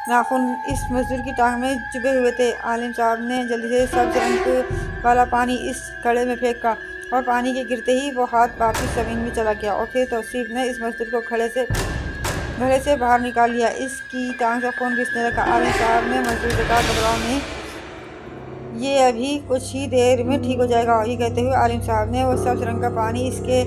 S1: ناخن اس مزدور کی ٹانگ میں چبھے ہوئے تھے۔ عالم صاحب نے جلدی سے سبز رنگ والا پانی اس گڑھے میں پھینکا اور پانی کے گرتے ہی وہ ہاتھ واپس زمین میں چلا گیا اور پھر توصیف نے اس مزدور کو گڑھے سے باہر نکال لیا۔ اس کی ٹانگ سے خون رسنے لگا۔ عالم صاحب نے مزدور سے کہا، گھبراؤ نہیں، یہ ابھی کچھ ہی دیر میں ٹھیک ہو جائے گا۔ یہ کہتے ہوئے عالم صاحب نے وہ سبز رنگ کا پانی اس کے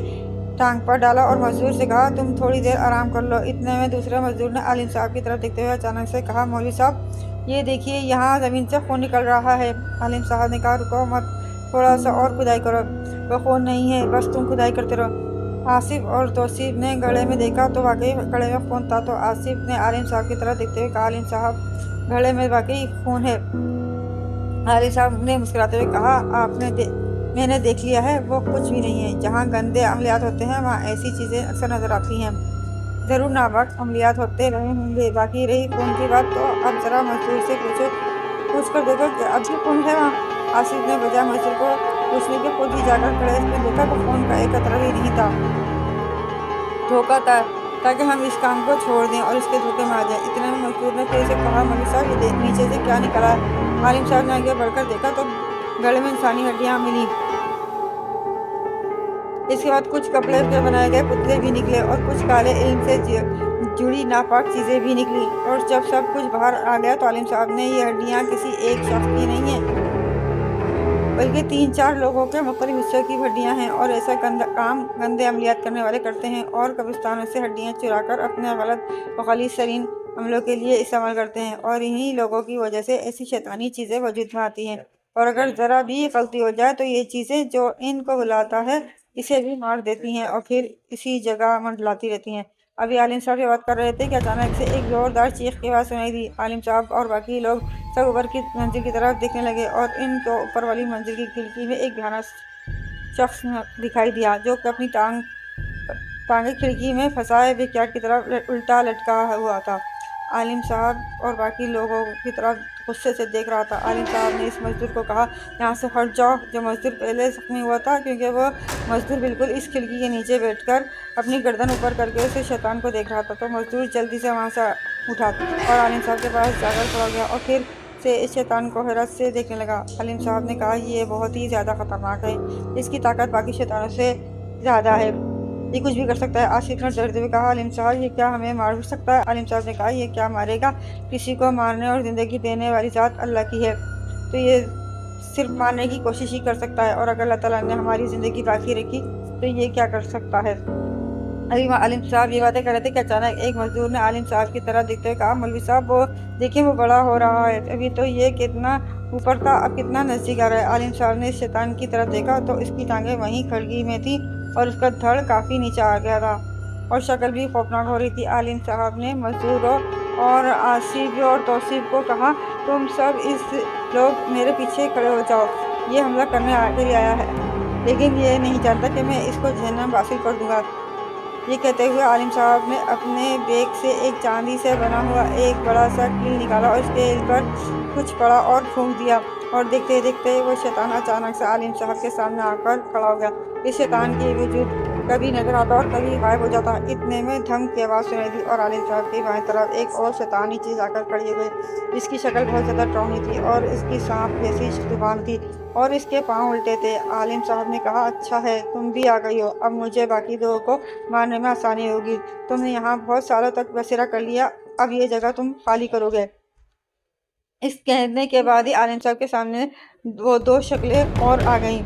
S1: ٹانگ پر ڈالا اور مزدور سے کہا، تم تھوڑی دیر آرام کر لو۔ اتنے میں دوسرے مزدور نے عالم صاحب کی طرف دیکھتے ہوئے اچانک سے کہا، مولوی صاحب یہ دیکھیے یہاں زمین سے خون نکل رہا ہے۔ عالم صاحب نے کہا، رکو مت، تھوڑا سا اور کھدائی کرو، وہ خون نہیں ہے، بس تم کھدائی کرتے رہو۔ آصف اور توصیف نے گڑھے میں دیکھا تو واقعی گڑھے میں خون تھا تو آصف نے عالم صاحب کی طرف دیکھتے ہوئے کہا، عالم صاحب گڑھے میں واقعی خون ہے۔ عالم صاحب نے مسکراتے ہوئے کہا، میں نے دیکھ لیا ہے، وہ کچھ بھی نہیں ہے۔ جہاں گندے عملیات ہوتے ہیں وہاں ایسی چیزیں اکثر نظر آتی ہیں، ضرور ناپاک عملیات ہوتے رہے ہوں گے۔ باقی رہی خون کی بات تو اب ذرا مزدور سے پوچھ کر دیکھو کہ اب بھی خون ہے وہاں۔ آصف نے بجائے مزدور کو پوچھنے کے خود ہی جا کر کھڑے میں دیکھا تو خون کا ایک قطرہ بھی نہیں تھا۔ دھوکہ تھا تاکہ ہم اس کام کو چھوڑ دیں اور اس کے دھوکے میں آ جائیں۔ اتنے میں مزدور نے پھر سے کہا، مولوی صاحب یہ نیچے سے کیا نکلا ہے؟ عالم صاحب نے آگے بڑھ کر دیکھا تو گڑھے میں انسانی ہڈیاں ملیں۔ اس کے بعد کچھ کپڑے کے بنائے گئے پتلے بھی نکلے اور کچھ کالے علم سے جڑی ناپاک چیزیں بھی نکلیں۔ اور جب سب کچھ باہر آ گیا تو عالم صاحب نے یہ ہڈیاں کسی ایک شخص کی نہیں ہیں بلکہ 3-4 لوگوں کے مختلف حصوں کی ہڈیاں ہیں، اور ایسا کام گندے عملیات کرنے والے کرتے ہیں اور قبرستانوں سے ہڈیاں چرا کر اپنے غلط و خبیث ترین عملوں کے لیے استعمال کرتے ہیں، اور انہی لوگوں کی وجہ سے ایسی شیطانی چیزیں وجود میں آتی ہیں، اور اگر ذرا بھی غلطی ہو جائے تو یہ چیزیں جو ان کو بلاتا ہے اسے بھی مار دیتی ہیں اور پھر اسی جگہ منڈلاتی رہتی ہیں۔ ابھی عالم صاحب یہ بات کر رہے تھے کہ اچانک سے ایک زوردار چیخ کی آواز سنائی دی۔ عالم صاحب اور باقی لوگ سب اوپر کی منزل کی طرف دیکھنے لگے اور ان کو اوپر والی منزل کی کھڑکی میں ایک بھیانک شخص دکھائی دیا جو کہ اپنی ٹانگیں کھڑکی میں پھنسائے بیک یارڈ کی طرف الٹا لٹکا ہوا تھا۔ عالم صاحب اور باقی لوگوں کی طرف غصے سے دیکھ رہا تھا۔ عالم صاحب نے اس مزدور کو کہا، یہاں سے ہٹ جاؤ۔ جو مزدور پہلے زخمی ہوا تھا کیونکہ وہ مزدور بالکل اس کھڑکی کے نیچے بیٹھ کر اپنی گردن اوپر کر کے اسے شیطان کو دیکھ رہا تھا، تو مزدور جلدی سے وہاں سے اٹھا اور عالم صاحب کے پاس جا کر کھڑا ہو گیا اور پھر سے اس شیطان کو حیرت سے دیکھنے لگا۔ عالم صاحب نے کہا، یہ بہت ہی زیادہ خطرناک ہے، اس کی طاقت باقی شیطانوں سے زیادہ ہے، یہ کچھ بھی کر سکتا ہے۔ آصف نے ڈرتے ہوئے کہا، عالم صاحب یہ کیا ہمیں مار سکتا ہے؟ عالم صاحب نے کہا، یہ کیا مارے گا؟ کسی کو مارنے اور زندگی دینے والی ذات اللہ کی ہے، تو یہ صرف مارنے کی کوشش ہی کر سکتا ہے، اور اگر اللہ تعالیٰ نے ہماری زندگی باقی رکھی تو یہ کیا کر سکتا ہے؟ ابھی عالم صاحب یہ باتیں کر رہے تھے کہ اچانک ایک مزدور نے عالم صاحب کی طرف دیکھتے ہوئے کہا، مولوی صاحب وہ دیکھیں وہ بڑا ہو رہا ہے، ابھی تو یہ کتنا اوپر تھا، اب کتنا نزدیک آ رہا ہے۔ عالم صاحب نے اس شیطان کی طرف دیکھا تو اس کی ٹانگیں وہیں کھڑکی میں تھی اور اس کا دھڑ کافی نیچے آ گیا تھا اور شکل بھی خوفناک ہو رہی تھی۔ عالم صاحب نے مزدوروں اور آصف اور توصیف کو کہا، تم سب لوگ میرے پیچھے کھڑے ہو جاؤ، یہ حملہ کرنے کے لیے آیا ہے، لیکن یہ نہیں جانتا کہ میں اس کو جہنم واصل کر دوں گا۔ یہ کہتے ہوئے عالم صاحب نے اپنے بیگ سے ایک چاندی سے بنا ہوا ایک بڑا سا کیل نکالا اور اس کے پر کچھ پڑا اور پھونک دیا، اور دیکھتے دیکھتے وہ شیطان اچانک سے عالم صاحب کے سامنے آ کر کھڑا ہو گیا۔ اس شیطان کی وجود کبھی نظر آتا اور کبھی غائب ہو جاتا۔ اتنے میں دھم کی آواز سنائی دی اور عالم صاحب کی بائیں طرف ایک اور شیطانی چیز آ کر کھڑی ہو گئی، جس کی شکل بہت زیادہ ڈراؤنی تھی اور اس کی سانپ جیسی زبان تھی اور اس کے پاؤں الٹے تھے۔ عالم صاحب نے کہا، اچھا ہے تم بھی آ گئی ہو، اب مجھے باقی دو کو مارنے میں آسانی ہوگی، تم نے یہاں بہت سالوں تک بسیرا کر لیا، اب یہ جگہ تم خالی کرو گے۔ اس کہنے کے بعد ہی عالم صاحب کے سامنے وہ دو شکلیں اور آ گئیں،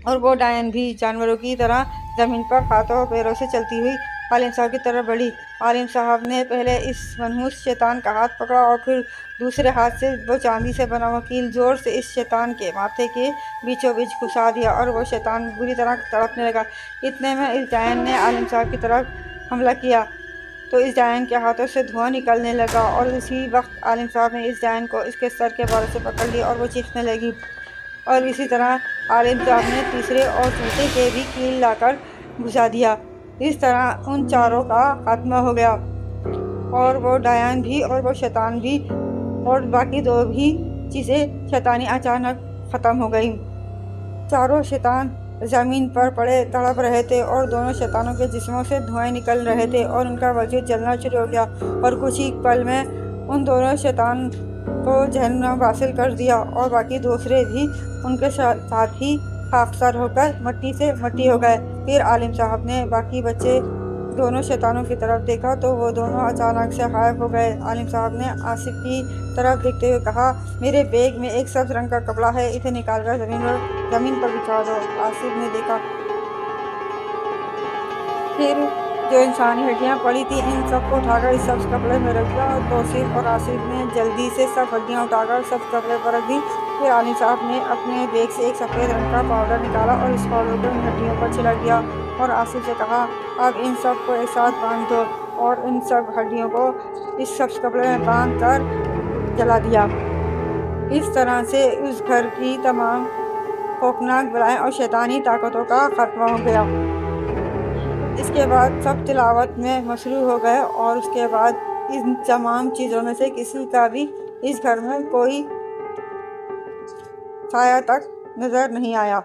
S1: اور وہ ڈائن بھی جانوروں کی طرح زمین پر ہاتھوں اور پیروں سے چلتی ہوئی عالم صاحب کی طرف بڑھی۔ عالم صاحب نے پہلے اس منحوس شیطان کا ہاتھ پکڑا اور پھر دوسرے ہاتھ سے وہ چاندی سے بنا ہوا کیل زور سے اس شیطان کے ماتھے کے بیچوں بیچ گھسا دیا اور وہ شیطان بری طرح تڑپنے لگا۔ اتنے میں اس ڈائن نے عالم صاحب کی طرف حملہ کیا تو اس ڈائن کے ہاتھوں سے دھواں نکلنے لگا، اور اسی وقت عالم صاحب نے اس ڈائن کو اس کے سر کے بالوں سے پکڑ لیا اور وہ چیخنے لگی، اور اسی طرح عالم صاحب نے تیسرے اور چوتھے کے بھی کیل لا کر گھسا دیا۔ اس طرح ان چاروں کا خاتمہ ہو گیا، اور وہ ڈائن بھی اور وہ شیطان بھی اور باقی دو بھی چیزیں شیطانی اچانک ختم ہو گئیں۔ چاروں شیطان زمین پر پڑے تڑپ رہے تھے اور دونوں شیطانوں کے جسموں سے دھوئیں نکل رہے تھے اور ان کا وجود جلنا شروع ہو گیا، اور کچھ ہی پل میں ان دونوں شیطان کو جہنم واصل کر دیا، اور باقی دوسرے بھی ان کے ساتھ ہی خاکسار ہو کر مٹی سے مٹی ہو گئے۔ پھر عالم صاحب نے باقی بچے دونوں شیطانوں کی طرف دیکھا تو وہ دونوں اچانک سے غائب ہو گئے۔ عالم صاحب نے آصف کی طرف دیکھتے ہوئے کہا، میرے بیگ میں ایک سبز رنگ کا کپڑا ہے، اسے نکال کر زمین پر بچھا دو۔ آصف نے دیکھا، پھر جو انسانی ہڈیاں پڑی تھیں ان سب کو اٹھا کر اس سبز کپڑے میں رکھ دیا۔ توصیف اور آصف نے جلدی سے سب ہڈیاں اٹھا کر سبز کپڑے پر رکھ دی۔ پھر عالم صاحب نے اپنے بیگ سے ایک سفید رنگ کا پاؤڈر نکالا اور اس پاؤڈر کو ان ہڈیوں پر چھڑک دیا، اور آصف سے کہا، اب ان سب کو ایک ساتھ باندھ دو، اور ان سب ہڈیوں کو اس سبز کپڑے میں باندھ کر جلا دیا۔ اس طرح سے اس گھر کی تمام خوفناک بلائیں اور شیطانی طاقتوں کا خاتمہ ہو گیا۔ اس کے بعد سب تلاوت میں مصروف ہو گئے، اور اس کے بعد ان تمام چیزوں میں سے کسی کا بھی اس گھر میں کوئی سایہ تک نظر نہیں آیا۔